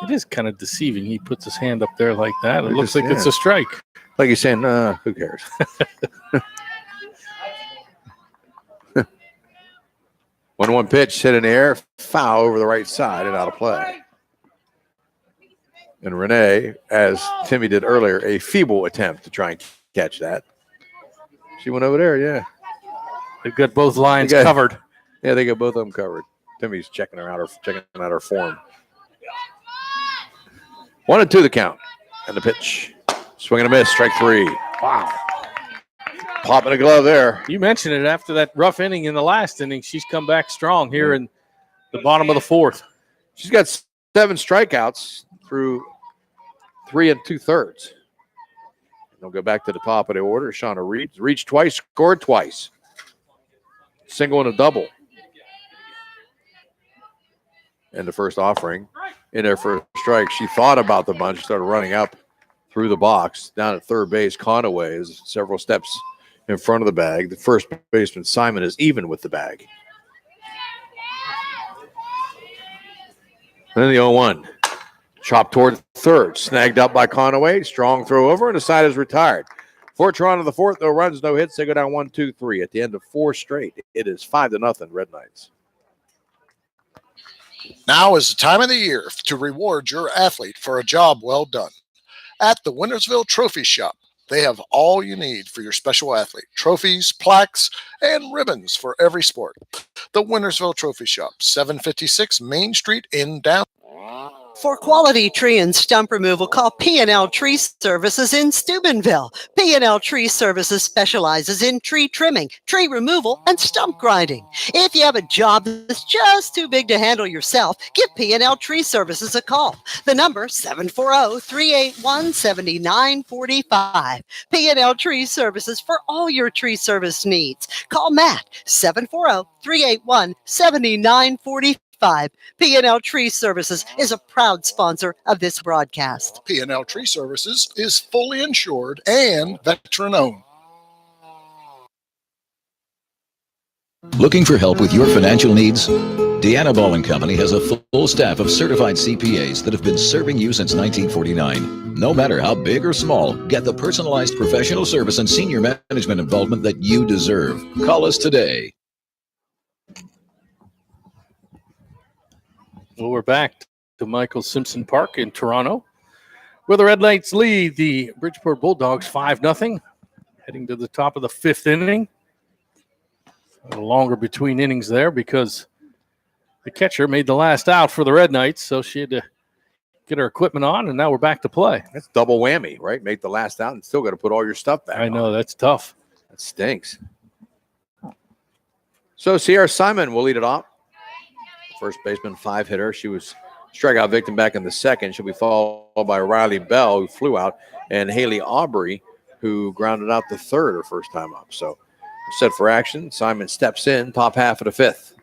It is kind of deceiving. He puts his hand up there like that. It looks like it's a strike. Like he's saying, who cares? 1-1 pitch, hit in the air, foul over the right side and out of play. And Renee, as Timmy did earlier, a feeble attempt to try and catch that. She went over there, yeah. They've got both lines covered. Yeah, they got both of them covered. Timmy's checking out her form. 1-2 the count. And the pitch. Swing and a miss, strike 3. Wow. Popping a glove there. You mentioned it after that rough inning in the last inning. She's come back strong here in the bottom of the 4th. She's got 7 strikeouts through 3 2/3. They'll go back to the top of the order. Shauna Reed reached twice, scored twice. Single and a double. And the first offering in their first strike. She thought about the bunch, started running up through the box. Down at third base, Conaway is several steps in front of the bag. The first baseman, Simon, is even with the bag. And then the 0-1. Chopped toward third. Snagged up by Conaway. Strong throw over, and the side is retired. For Toronto, the 4th, no runs, no hits. They go down 1-2-3 at the end of 4 straight. It is 5-0 Red Knights. Now is the time of the year to reward your athlete for a job well done. At the Wintersville Trophy Shop, they have all you need for your special athlete. Trophies, plaques, and ribbons for every sport. The Wintersville Trophy Shop, 756 Main Street in downtown. For quality tree and stump removal, call P&L Tree Services in Steubenville. P&L Tree Services specializes in tree trimming, tree removal, and stump grinding. If you have a job that's just too big to handle yourself, give P&L Tree Services a call. The number 740-381-7945. P&L Tree Services for all your tree service needs. Call Matt 740-381-7945. P&L Tree Services is a proud sponsor of this broadcast. P&L Tree Services is fully insured and veteran-owned. Looking for help with your financial needs? Deanna Ball & Company has a full staff of certified CPAs that have been serving you since 1949. No matter how big or small, get the personalized professional service and senior management involvement that you deserve. Call us today. Well, we're back to Michael Simpson Park in Toronto, where the Red Knights lead the Bridgeport Bulldogs 5-0, heading to the top of the 5th inning. A little longer between innings there because the catcher made the last out for the Red Knights, so she had to get her equipment on, and now we're back to play. That's double whammy, right? Make the last out and still got to put all your stuff back I know, that's tough. That stinks. So Sierra Simon will lead it off. First baseman, 5-hitter. She was strikeout victim back in the 2nd. She'll be followed by Riley Bell, who flew out, and Haley Aubrey, who grounded out the 3rd her first time up. So set for action. Simon steps in, top half of the 5th.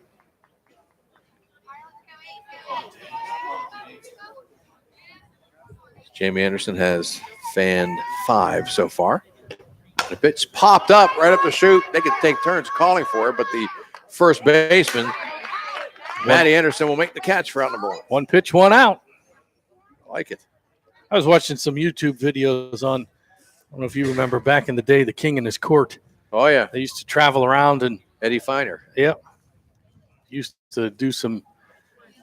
Jamie Anderson has fanned 5 so far. The pitch popped up right up the chute. They could take turns calling for it, but the first baseman, Maddie Anderson, will make the catch for out number 1. 1 pitch, 1 out. I like it. I was watching some YouTube videos on, I don't know if you remember back in the day, The King and His Court. Oh, yeah. They used to travel around and Eddie Feiner. Yep. Used to do some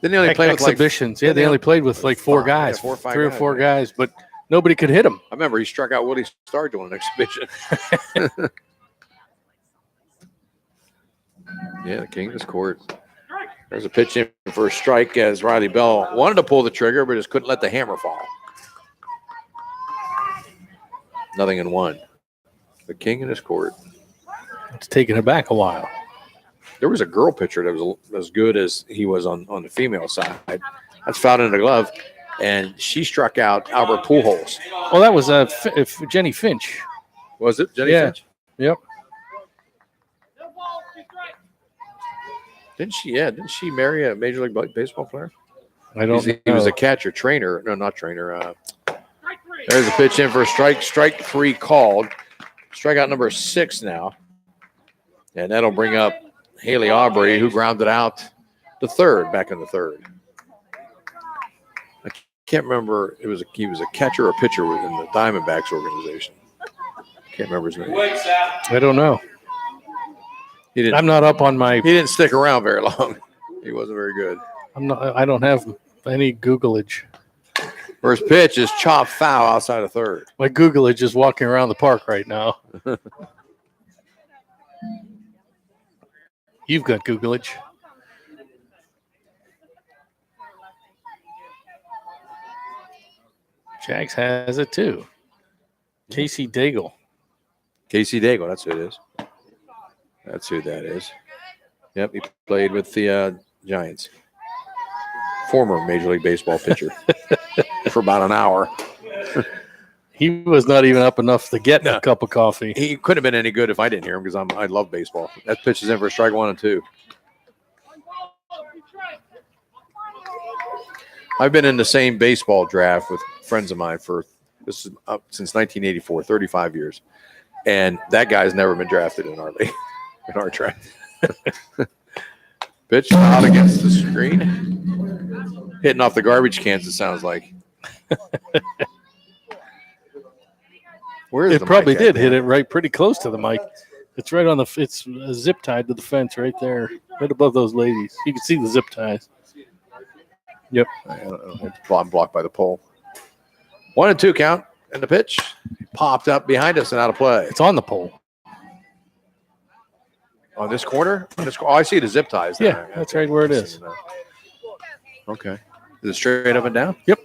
Didn't they only play with exhibitions. They only played with like 4 guys, 4 or 5 3 or guys, 4 guys, but nobody could hit him. I remember he struck out Woody Starr doing an exhibition. Yeah, the King of his court. There's a pitch in for a strike as Riley Bell wanted to pull the trigger, but just couldn't let the hammer fall. 0-1. The King in his court. It's taken it back a while. There was a girl pitcher that was as good as he was on the female side. That's fouled in the glove, and she struck out Albert Pujols. Well, that was Jenny Finch. Was it Jenny Yeah. Finch? Yep. Didn't she marry a Major League Baseball player? I don't know. He was a catcher, trainer. No, not trainer. There's a pitch in for a strike. Strike 3 called. Strikeout number 6 now. And that'll bring up Haley Aubrey, who grounded out the third, back in the third. I can't remember. He was a catcher or pitcher within the Diamondbacks organization. Can't remember his name. I don't know. I'm not up on my. He didn't stick around very long. He wasn't very good. I don't have any Googleage. First pitch is chopped foul outside of third. My Googleage is walking around the park right now. You've got Googleage. Jags has it too. Casey Daigle. Casey Daigle, that's who it is. That's who that is. Yep, he played with the Giants. Former Major League Baseball pitcher for about an hour. He was not even up enough to get a cup of coffee. He couldn't have been any good if I didn't hear him because I love baseball. That pitch is in for strike 1 and 2. I've been in the same baseball draft with friends of mine this is up since 1984, 35 years. And that guy's never been drafted in our league, in our draft. Pitch out against the screen. Hitting off the garbage cans, it sounds like. It probably did hit it right pretty close to the mic. It's right on it's zip tied to the fence right there, right above those ladies. You can see the zip ties. Yep. I'm blocked by the pole. 1 and 2 count, and the pitch popped up behind us and out of play. It's on the pole. On this corner? Oh, I see the zip ties there. Yeah, that's right where it is. Okay. Is it straight up and down? Yep.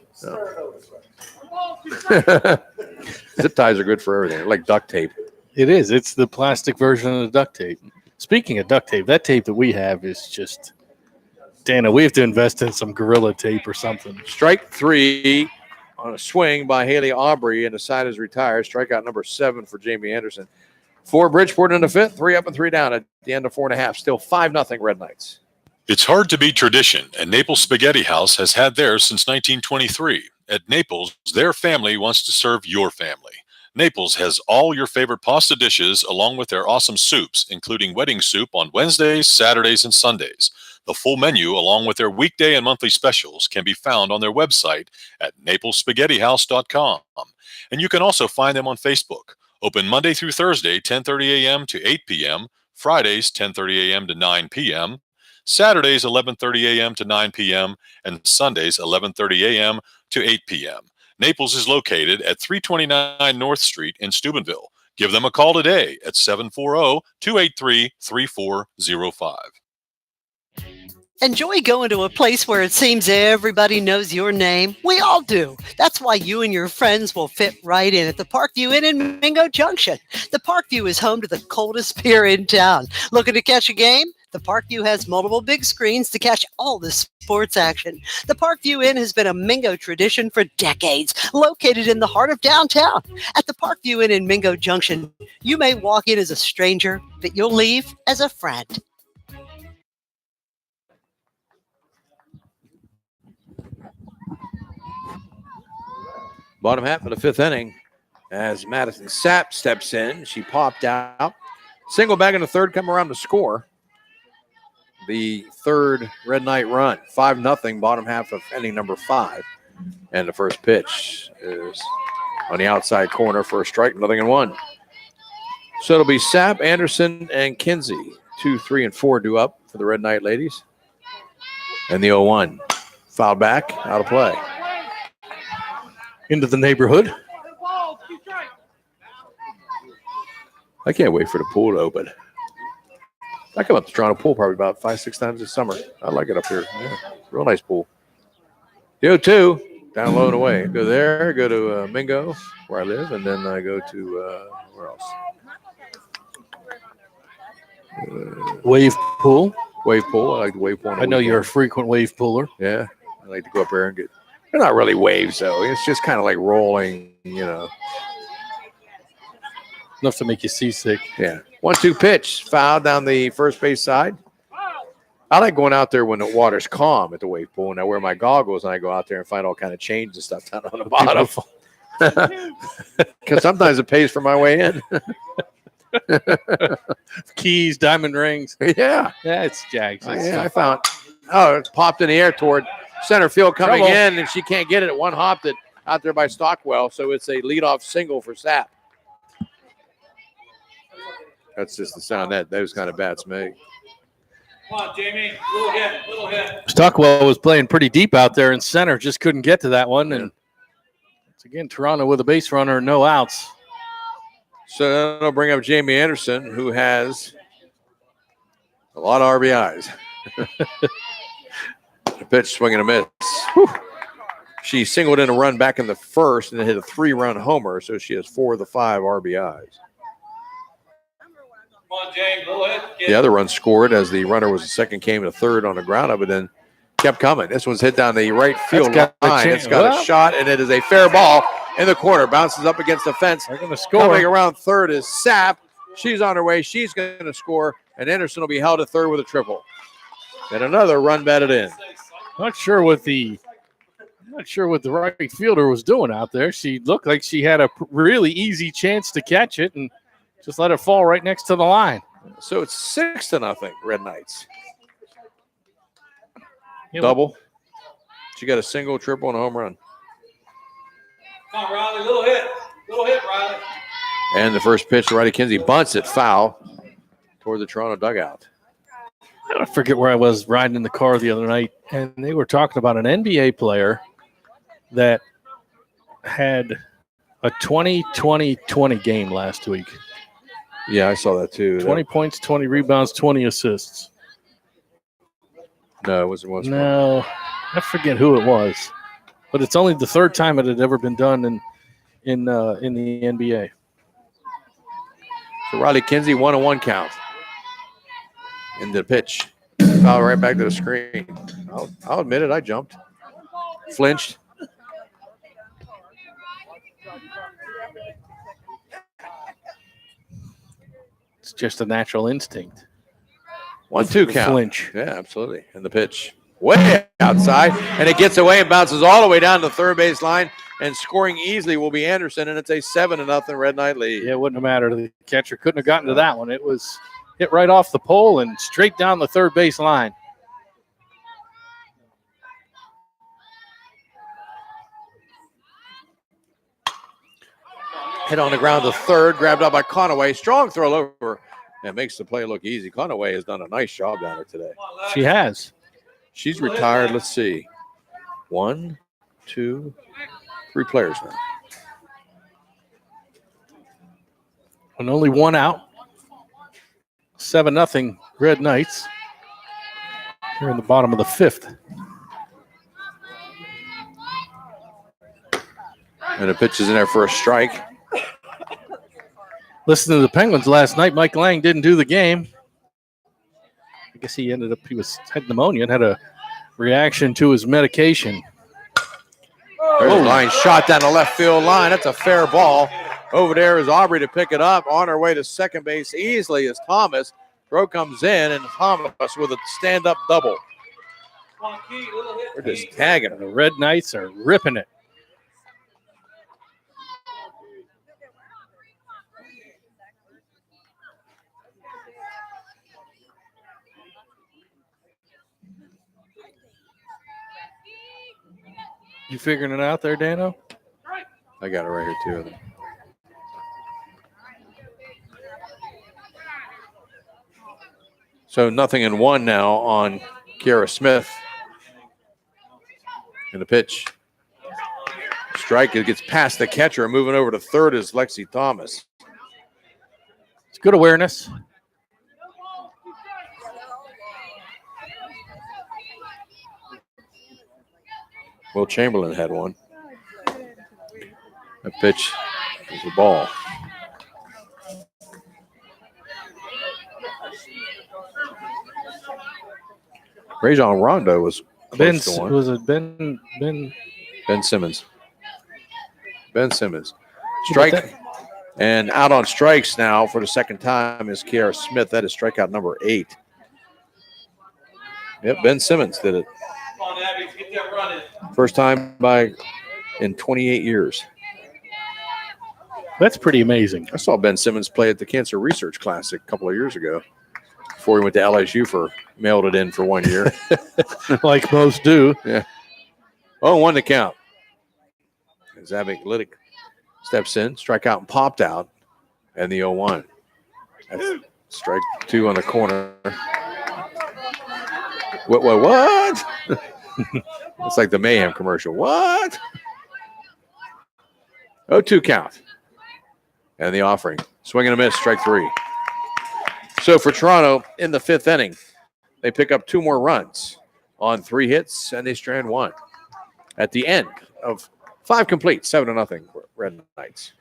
Zip ties are good for everything. They're like duct tape. It is. It's the plastic version of the duct tape. Speaking of duct tape, that tape that we have is just, Dana, we have to invest in some Gorilla tape or something. Strike 3 on a swing by Haley Aubrey, and the side is retired. Strikeout number 7 for Jamie Anderson. For Bridgeport in the 5th, 3 up and 3 down at the end of 4.5. Still 5-0 Red Knights. It's hard to beat tradition, and Naples Spaghetti House has had theirs since 1923. At Naples, their family wants to serve your family. Naples has all your favorite pasta dishes along with their awesome soups, including wedding soup on Wednesdays, Saturdays, and Sundays. The full menu, along with their weekday and monthly specials, can be found on their website at naplesspaghettihouse.com. And you can also find them on Facebook. Open Monday through Thursday, 10:30 a.m. to 8 p.m., Fridays, 10:30 a.m. to 9 p.m., Saturdays, 11:30 a.m. to 9 p.m., and Sundays, 11:30 a.m. to 8 p.m. Naples is located at 329 North Street in Steubenville. Give them a call today at 740-283-3405. Enjoy going to a place where it seems everybody knows your name? We all do. That's why you and your friends will fit right in at the Parkview Inn in Mingo Junction. The Parkview is home to the coldest beer in town. Looking to catch a game? The Parkview has multiple big screens to catch all the sports action. The Parkview Inn has been a Mingo tradition for decades, located in the heart of downtown. At the Parkview Inn in Mingo Junction, you may walk in as a stranger, but you'll leave as a friend. Bottom half of the 5th inning as Madison Sapp steps in. She popped out. Single back in the 3rd, come around to score. The 3rd Red Knight run. 5-0, bottom half of inning number 5. And the first pitch is on the outside corner for a strike, 0-1. So it'll be Sapp, Anderson, and Kinsey. 2, 3, and 4 due up for the Red Knight ladies. And the 0-1. Foul back, out of play. Into the neighborhood. I can't wait for the pool to open. I come up to Toronto pool probably about 5-6 times this summer. I like it up here. Yeah, real nice pool. The 0-2, down low and away. Go there, go to Mingo, where I live, and then I go to, where else? Wave pool. Wave pool. I like the wave pool. I know you're a frequent wave pooler. Yeah, I like to go up there and get. They're not really waves though. It's just kind of like rolling, Enough to make you seasick. Yeah. 1-2 pitch. Foul down the first base side. I like going out there when the water's calm at the wave pool, and I wear my goggles and I go out there and find all kind of change and stuff down on the bottom. Because sometimes it pays for my way in. Keys, diamond rings. Yeah. Yeah, it's Jags. I found. Oh, it popped in the air toward center field coming Trouble. in, and she can't get it. One hopped it out there by Stockwell, so it's a leadoff single for Sapp. That's just the sound that those kind of bats make. Come on, Jamie. Little hit. Stockwell was playing pretty deep out there in center, just couldn't get to that one. And once again, Toronto with a base runner, no outs. So that'll bring up Jamie Anderson, who has a lot of RBIs. The pitch, swing and a miss. Whew. She singled in a run back in the first and then hit a 3-run homer, so she has 4 of the 5 RBIs. Come on, James. Little hit. The other run scored as the runner was the second, came to third on the ground up, but then kept coming. This one's hit down the right field line. It's got a shot, and it is a fair ball in the corner. Bounces up against the fence. They're going to score. Coming around third is Sapp. She's on her way. She's going to score, and Anderson will be held at third with a triple. And another run batted in. Not sure what the right fielder was doing out there. She looked like she had a really easy chance to catch it and just let it fall right next to the line. So it's 6-0, Red Knights. Yeah, Double. She got a single, triple, and a home run. Come on, Riley. Little hit. Little hit, Riley. And the first pitch to Riley Kinsey bunts it foul toward the Toronto dugout. I forget where I was riding in the car the other night, and they were talking about an NBA player that had a 20-20-20 game last week. Yeah, I saw that too. 20 points, 20 rebounds, 20 assists. No, it wasn't. No, I forget who it was, but it's only the third time it had ever been done in the NBA. So Riley Kinsey, 1-1 count. In the pitch. Foul right back to the screen. I'll admit it, I jumped. Flinched. It's just a natural instinct. 1-2 count. Flinch. Yeah, absolutely. And the pitch. Way outside. And it gets away and bounces all the way down to the third base line. And scoring easily will be Anderson. And it's a 7-0 Red Knight lead. Yeah, it wouldn't have mattered. The catcher couldn't have gotten to that one. It was hit right off the pole and straight down the third base line. Hit on the ground to third, grabbed up by Conaway. Strong throw over. And makes the play look easy. Conaway has done a nice job down there today. She has. She's retired. Let's see. 1, 2, 3 players now. And only one out. 7-0 Red Knights. Here in the bottom of the fifth. And the pitch is in there for a strike. Listening to the Penguins last night, Mike Lang didn't do the game. I guess he had pneumonia and had a reaction to his medication. There's a line shot down the left field line. That's a fair ball. Over there is Aubrey to pick it up. On her way to second base easily is Thomas. Throw comes in, and Thomas with a stand-up double. We're just tagging The Red Knights are ripping it. You figuring it out there, Dano? I got it right here, too. So 0-1 now on Kiara Smith. And the pitch. Strike. It gets past the catcher. Moving over to third is Lexi Thomas. It's good awareness. Will Chamberlain had one. That pitch is the ball. Rajon Rondo was Ben close to one. was it Ben Ben Simmons. Ben Simmons. Strike. And out on strikes now for the second time is Kiara Smith. That is strikeout number 8. Yep, Ben Simmons did it. Come on, Abby, get that running. First time in 28 years. That's pretty amazing. I saw Ben Simmons play at the Cancer Research Classic a couple of years ago before he went to LSU mailed it in for 1 year. Like most do. Yeah. 0-1 to count. As Abby Lydic steps in, strike out and popped out, and the 0-1. That's strike 2 on the corner. What? It's like the Mayhem commercial. What? 0-2 count. And the offering. Swing and a miss, strike 3. So for Toronto, in the 5th inning, they pick up 2 more runs on 3 hits, and they strand 1. At the end of 5 complete, 7-0 Red Knights.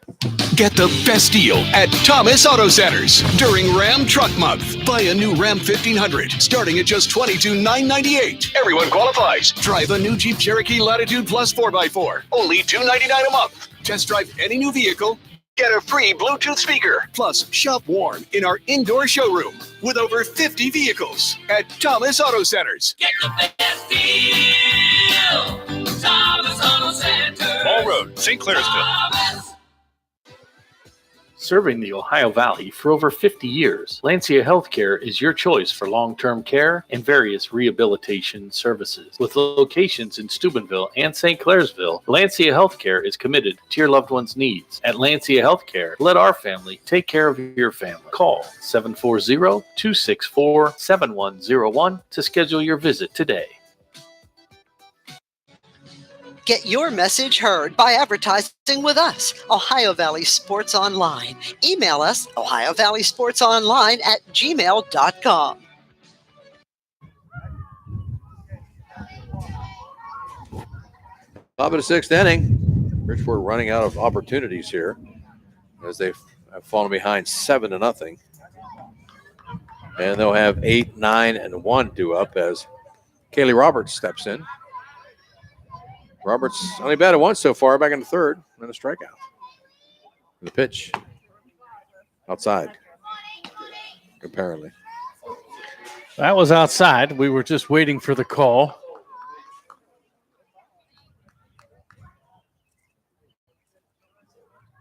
Get the best deal at Thomas Auto Centers during Ram Truck Month. Buy a new Ram 1500 starting at just $22,998. Everyone qualifies. Drive a new Jeep Cherokee Latitude Plus 4x4, only $299 a month. Test drive any new vehicle. Get a free Bluetooth speaker. Plus, shop warm in our indoor showroom with over 50 vehicles at Thomas Auto Centers. Get the best deal. Thomas Auto Center. Ball Road, St. Clairsville. Serving the Ohio Valley for over 50 years, Lancia Healthcare is your choice for long-term care and various rehabilitation services. With locations in Steubenville and St. Clairsville, Lancia Healthcare is committed to your loved one's needs. At Lancia Healthcare, let our family take care of your family. Call 740-264-7101 to schedule your visit today. Get your message heard by advertising with us, Ohio Valley Sports Online. Email us, ohiovalleysportsonline@gmail.com. Top of the 6th inning. Bridgeport running out of opportunities here as they've fallen behind 7-0. And they'll have 8, 9, and 1 due up as Kaylee Roberts steps in. Roberts only batted once so far, back in the 3rd, and a strikeout. And the pitch outside, apparently. That was outside. We were just waiting for the call.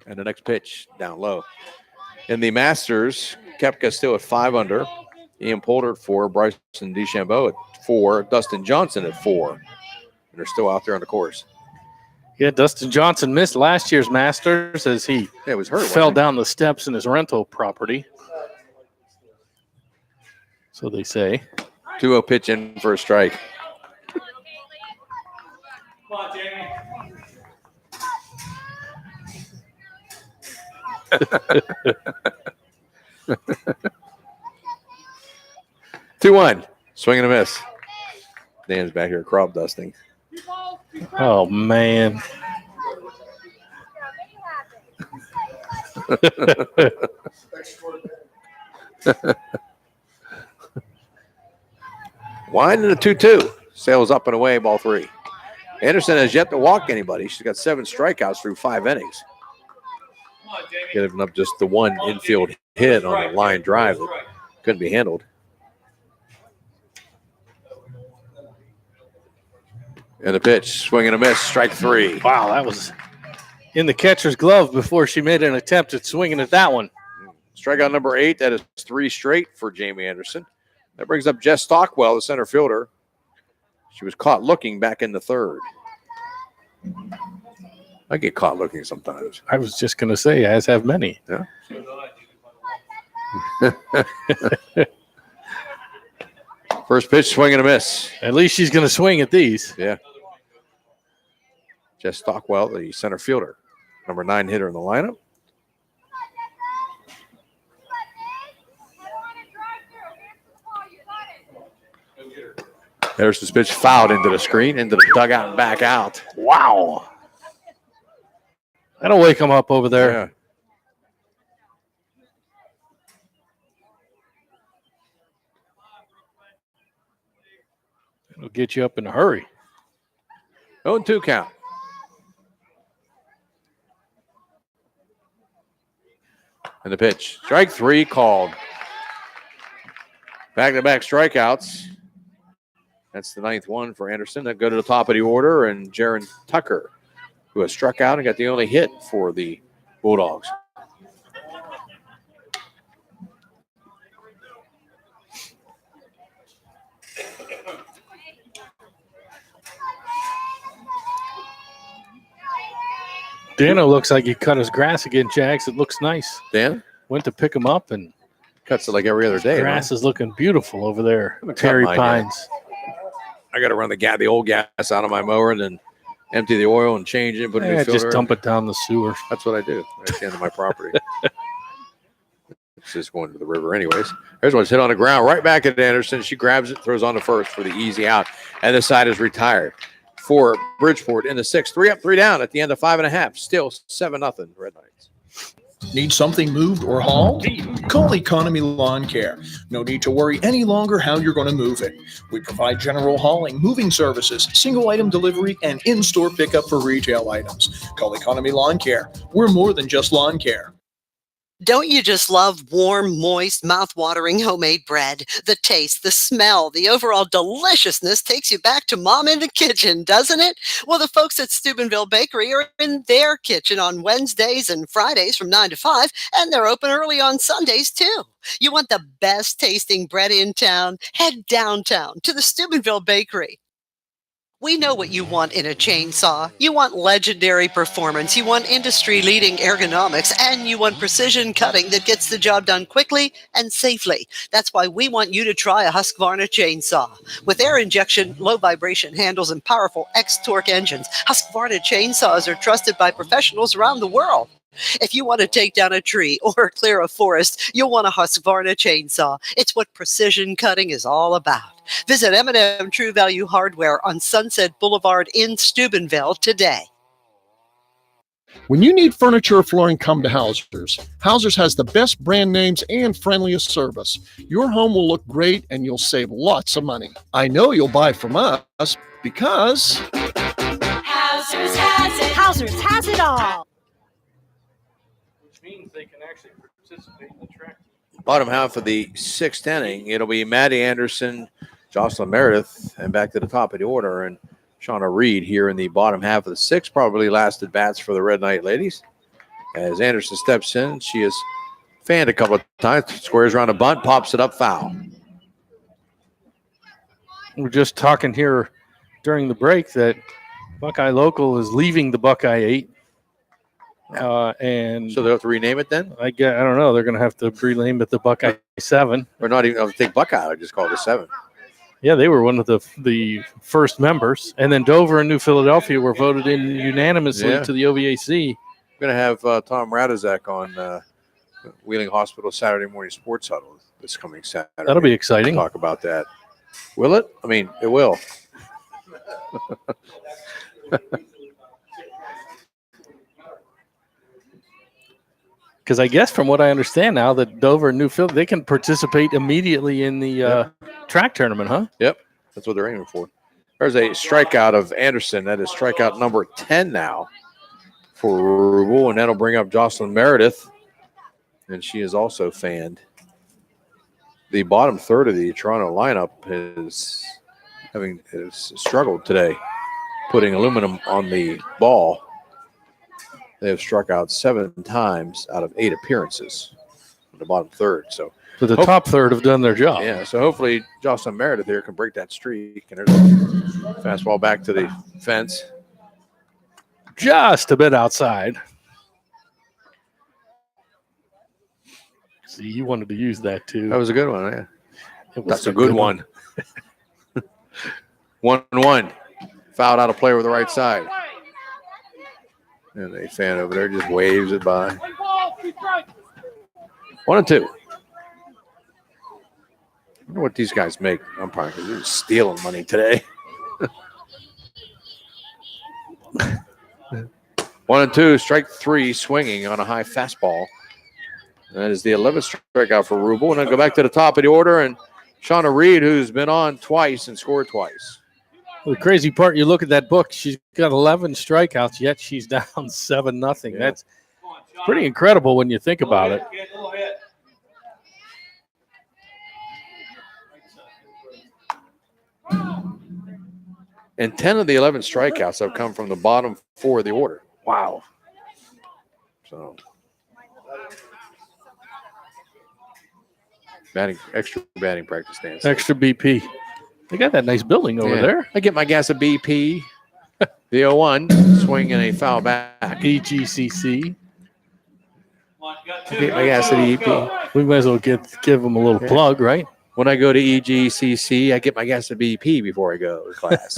And the next pitch down low. In the Masters, Koepka still at 5 under. Ian Poulter at 4. Bryson DeChambeau at 4. Dustin Johnson at 4. And they're still out there on the course. Yeah, Dustin Johnson missed last year's Masters as he was hurt, fell down the steps in his rental property. So they say. 2-0 pitch in for a strike. Come on, Jamie. 2-1. Swing and a miss. Dan's back here crop dusting. Oh, man. Wine and a 2-2. Sails up and away, ball 3. Anderson has yet to walk anybody. She's got 7 strikeouts through 5 innings. Giving up just the one infield hit on a line drive that couldn't be handled. And the pitch, swing and a miss, strike 3. Wow, that was in the catcher's glove before she made an attempt at swinging at that one. Strikeout number 8. That is 3 straight for Jamie Anderson. That brings up Jess Stockwell, the center fielder. She was caught looking back in the 3rd. I get caught looking sometimes. I was just going to say, as have many. Yeah. First pitch, swing and a miss. At least she's going to swing at these. Yeah. Jess Stockwell, the center fielder, number 9 hitter in the lineup. There's this pitch fouled into the screen, into the dugout and back out. Wow. That'll wake them up over there. Yeah. It'll get you up in a hurry. 0-2 count. And the pitch. Strike 3 called. Back-to-back strikeouts. That's the 9th one for Anderson. That go to the top of the order, and Jaron Tucker, who has struck out and got the only hit for the Bulldogs. Dano looks like he cut his grass again, Jags. It looks nice. Dan? Went to pick him up, and cuts it like every other day. Grass is looking beautiful over there. Terry Pines. I got to run the old gas out of my mower and then empty the oil and change it, put a new filter. Just dump it down the sewer. That's what I do. Right at the end of my property. It's just going to the river anyways. There's one's hit on the ground right back at Anderson. She grabs it, throws on to first for the easy out, and the side is retired for Bridgeport in the 6th. 3 up, 3 down at the end of 5.5. Still 7-0 Red Knights. Need something moved or hauled? Call Economy Lawn Care. No need to worry any longer how you're going to move it. We provide general hauling, moving services, single item delivery, and in-store pickup for retail items. Call Economy Lawn Care. We're more than just lawn care. Don't you just love warm, moist, mouth-watering homemade bread? The taste, the smell, the overall deliciousness takes you back to mom in the kitchen, doesn't it? Well, the folks at Steubenville Bakery are in their kitchen on Wednesdays and Fridays from 9 to 5, and they're open early on Sundays, too. You want the best tasting bread in town? Head downtown to the Steubenville Bakery. We know what you want in a chainsaw. You want legendary performance, you want industry-leading ergonomics, and you want precision cutting that gets the job done quickly and safely. That's why we want you to try a Husqvarna chainsaw. With air injection, low vibration handles, and powerful X-Torque engines, Husqvarna chainsaws are trusted by professionals around the world. If you want to take down a tree or clear a forest, you'll want a Husqvarna chainsaw. It's what precision cutting is all about. Visit M&M True Value Hardware on Sunset Boulevard in Steubenville today. When you need furniture or flooring, come to Hausers. Hausers has the best brand names and friendliest service. Your home will look great and you'll save lots of money. I know you'll buy from us because Hausers has it. Hausers has it all. Which means they can actually participate in the track. Bottom half of the 6th inning, it'll be Maddie Anderson, Jocelyn Meredith, and back to the top of the order, and Shauna Reed here in the bottom half of the 6th. Probably last at bats for the Red Knight ladies. As Anderson steps in, she has fanned a couple of times, squares around a bunt, pops it up, foul. We're just talking here during the break that Buckeye Local is leaving the Buckeye 8. And so they'll have to rename it then? I don't know. They're going to have to rename it the Buckeye 7. Or not even have to take Buckeye. I just call it a 7. Yeah, they to one of the first members. And then Dover and New Philadelphia were voted in unanimously to the OVAC. We're going to have Tom Radizak on Wheeling Hospital Saturday morning sports huddle this coming Saturday. That'll be exciting. Talk about that. Will it? I mean, it will. Because I guess from what I understand now that Dover and New Philadelphia, they can participate immediately in the track tournament, huh? Yep. That's what they're aiming for. There's a strikeout of Anderson. That is strikeout number 10 now for Rubel, and that'll bring up Jocelyn Meredith. And she is also fanned. The bottom third of the Toronto lineup is struggled today, putting aluminum on the ball. They have struck out 7 times out of 8 appearances in the bottom third. So the top third have done their job. Yeah, so hopefully Jocelyn Meredith here can break that streak. And there's a fastball back to the fence. Just a bit outside. See, you wanted to use that too. That was a good one, yeah. That's a good one. 1-1. Fouled out a player with the right side. And a fan over there just waves it by. 1-2. I wonder what these guys make umpiring, because they're stealing money today. 1-2, strike 3, swinging on a high fastball. That is the 11th strikeout for Rubel. And then go back to the top of the order, and Shauna Reed, who's been on twice and scored twice. The crazy part, you look at that book, she's got 11 strikeouts, yet she's down 7-0. That's pretty incredible when you think about it. And 10 of the 11 strikeouts have come from the bottom 4 of the order. Wow. So extra batting practice stands. Extra BP. They got that nice building over there. I get my gas at BP. The 0-1 swing and a foul back. EGCC. I get my gas at EP. We might as well give them a little plug, right? When I go to EGCC, I get my gas at BP before I go to class.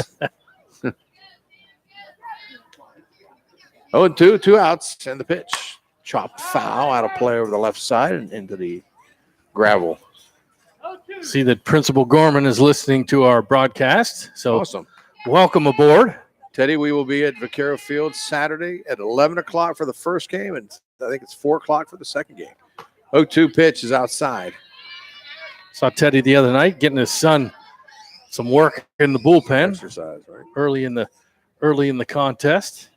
0-2, 2 outs, and the pitch. Chopped foul out of play over the left side and into the gravel. See that Principal Gorman is listening to our broadcast. So awesome. Welcome aboard. Teddy, we will be at Vaquero Field Saturday at 11 o'clock for the first game, and I think it's 4 o'clock for the second game. 0-2 pitch is outside. Saw Teddy the other night getting his son some work in the bullpen. Exercise, right? Early in the contest.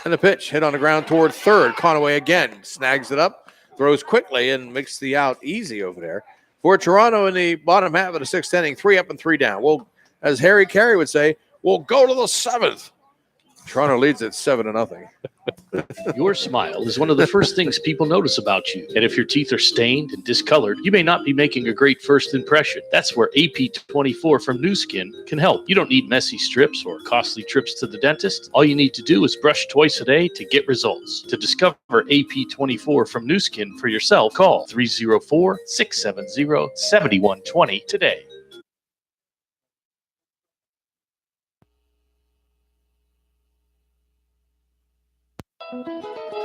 And the pitch hit on the ground toward third. Conaway again snags it up, throws quickly, and makes the out easy over there. For Toronto in the bottom half of the 6th inning, 3 up and 3 down. Well, as Harry Carey would say, we'll go to the 7th. Toronto leads at 7-0. Your smile is one of the first things people notice about you. And if your teeth are stained and discolored, you may not be making a great first impression. That's where AP24 from New Skin can help. You don't need messy strips or costly trips to the dentist. All you need to do is brush twice a day to get results. To discover AP24 from New Skin for yourself, call 304-670-7120 today.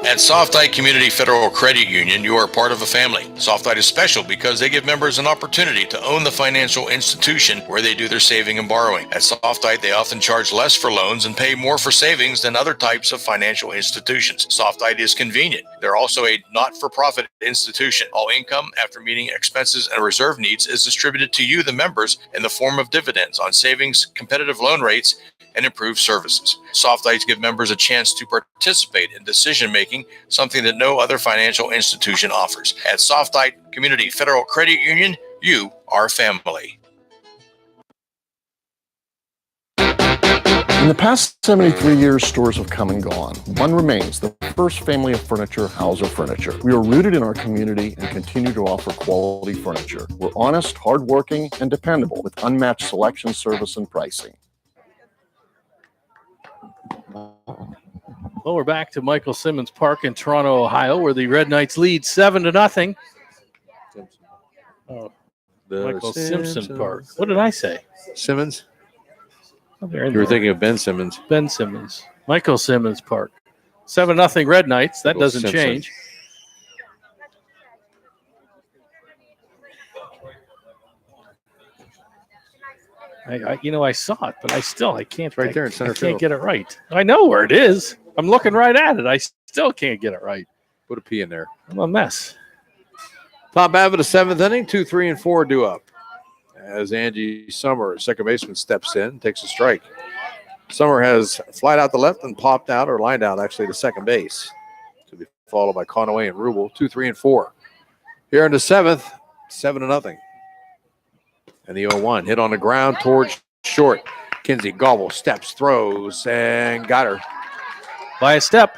At Softite Community Federal Credit Union, you are part of a family. Softite is special because they give members an opportunity to own the financial institution where they do their saving and borrowing. At Softite, they often charge less for loans and pay more for savings than other types of financial institutions. Softite is convenient. They're also a not-for-profit institution. All income, after meeting expenses and reserve needs, is distributed to you, the members, in the form of dividends on savings, competitive loan rates, and improved services. Softites give members a chance to participate in decision-making, something that no other financial institution offers. At Softite Community Federal Credit Union, you are family. In the past 73 years, stores have come and gone. One remains, the first family of furniture, Hauser Furniture. We are rooted in our community and continue to offer quality furniture. We're honest, hardworking, and dependable with unmatched selection, service, and pricing. Well, we're back to Michael Simmons Park in Toronto, Ohio, where the Red Knights lead 7-0. Oh, Michael Simpson Park. What did I say? Simmons? Oh, you were thinking of Ben Simmons. Ben Simmons. Michael Simmons Park. 7-0 Red Knights. That doesn't Simpson. change. I saw it, but I can't. Right there in center I can't field. get it right. I know where it is. I'm looking right at it. I still can't get it right. Put a P in there. I'm a mess. Top half of the 7th inning, 2, 3, and 4 due up. As Angie Summer, second baseman, steps in, takes a strike. Summer has flied out the left and popped out, or lined out actually, to second base. To be followed by Conaway and Rubel, 2, 3, and 4. Here in the 7th, 7-0. And the 0-1 hit on the ground towards short. Kinsey gobbles, steps, throws, and got her. By a step.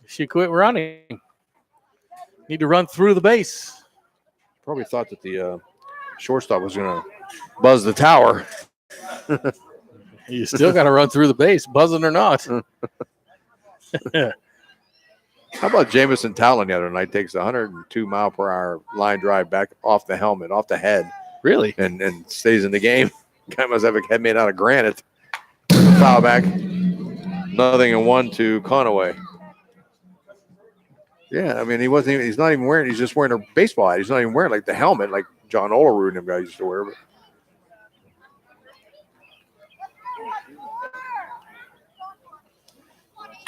She quit running. Need to run through the base. Probably thought that the shortstop was going to buzz the tower. You still got to run through the base, buzzing or not. How about Jamison Talon the other night? Takes a 102-mile-per-hour line drive back off the helmet, off the head. Really? And stays in the game. Guy must have a head made out of granite. Foul back. 0-1 to Conaway. Yeah, I mean, he's not even wearing, he's just wearing a baseball hat. He's not even wearing like the helmet like John Olerud and them guys used to wear. But.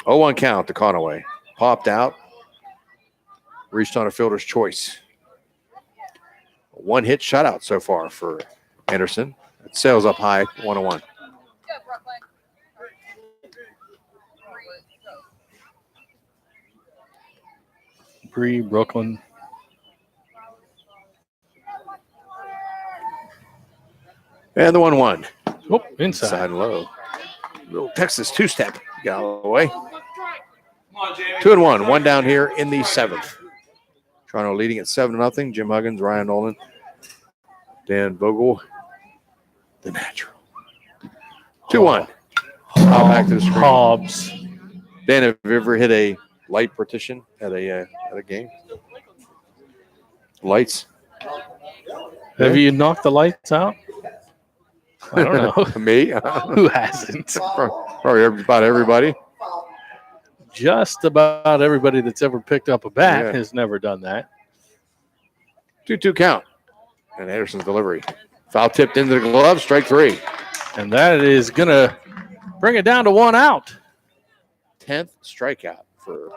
Oh, 1 count to Conaway. Popped out. Reached on a fielder's choice. one hit shutout so far for Anderson. It sails up high, 1-1. Bree, Brooklyn. And the 1-1. Oh, inside. Low. Little Texas two-step. Galloway. 2-1. One down here in the 7th. Toronto leading at 7-0. Jim Huggins, Ryan Nolan, Dan Vogel, the natural. 2-1. Back to the screen. Hobbs. Dan, have you ever hit a light partition at a game? Lights? Have you knocked the lights out? I don't know. Me? Who hasn't? Probably about everybody. Just about everybody that's ever picked up a bat has never done that. 2-2 count. And Anderson's delivery. Foul tipped into the glove, strike 3. And that is going to bring it down to 1 out. 10th strikeout for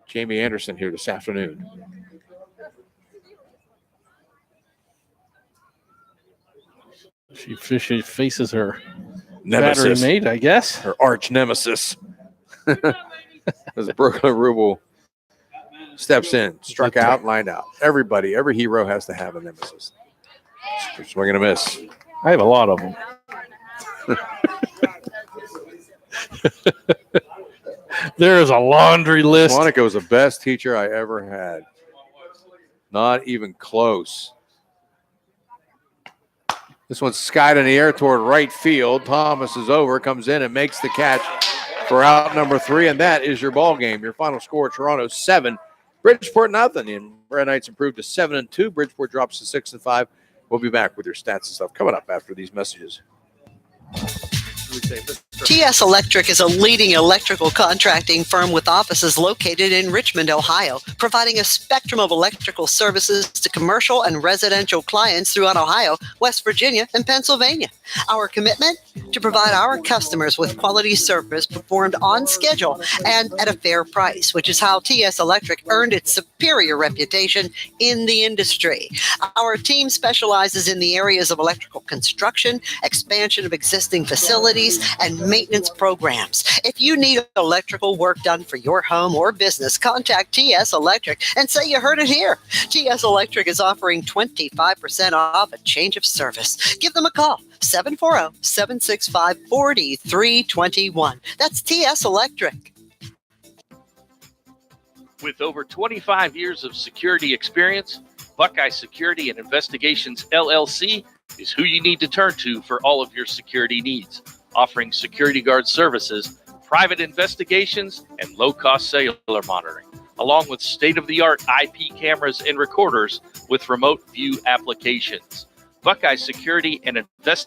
Jamie Anderson here this afternoon. She faces her Nemesis. battery mate, I guess. Her arch nemesis. As Brooklyn Rubel steps in, struck out, lined out. Everybody, every hero has to have a nemesis. Swing and a miss. I have a lot of them. There is a laundry list. Monica was the best teacher I ever had. Not even close. This one's skied in the air toward right field. Thomas is over, comes in and makes the catch for out number 3, and that is your ball game. Your final score: Toronto 7, Bridgeport nothing. And Red Knights improved to 7-2. Bridgeport drops to 6-5. We'll be back with your stats and stuff coming up after these messages. TS Electric is a leading electrical contracting firm with offices located in Richmond, Ohio, providing a spectrum of electrical services to commercial and residential clients throughout Ohio, West Virginia, and Pennsylvania. Our commitment? To provide our customers with quality service performed on schedule and at a fair price, which is how TS Electric earned its superior reputation in the industry. Our team specializes in the areas of electrical construction, expansion of existing facilities, and maintenance programs. If you need electrical work done for your home or business, contact TS Electric and say you heard it here. TS Electric is offering 25% off a change of service. Give them a call, 740-765-4321. That's TS Electric. With over 25 years of security experience, Buckeye Security and Investigations LLC is who you need to turn to for all of your security needs, offering security guard services, private investigations, and low-cost cellular monitoring, along with state-of-the-art IP cameras and recorders with remote view applications. Buckeye Security and Investigations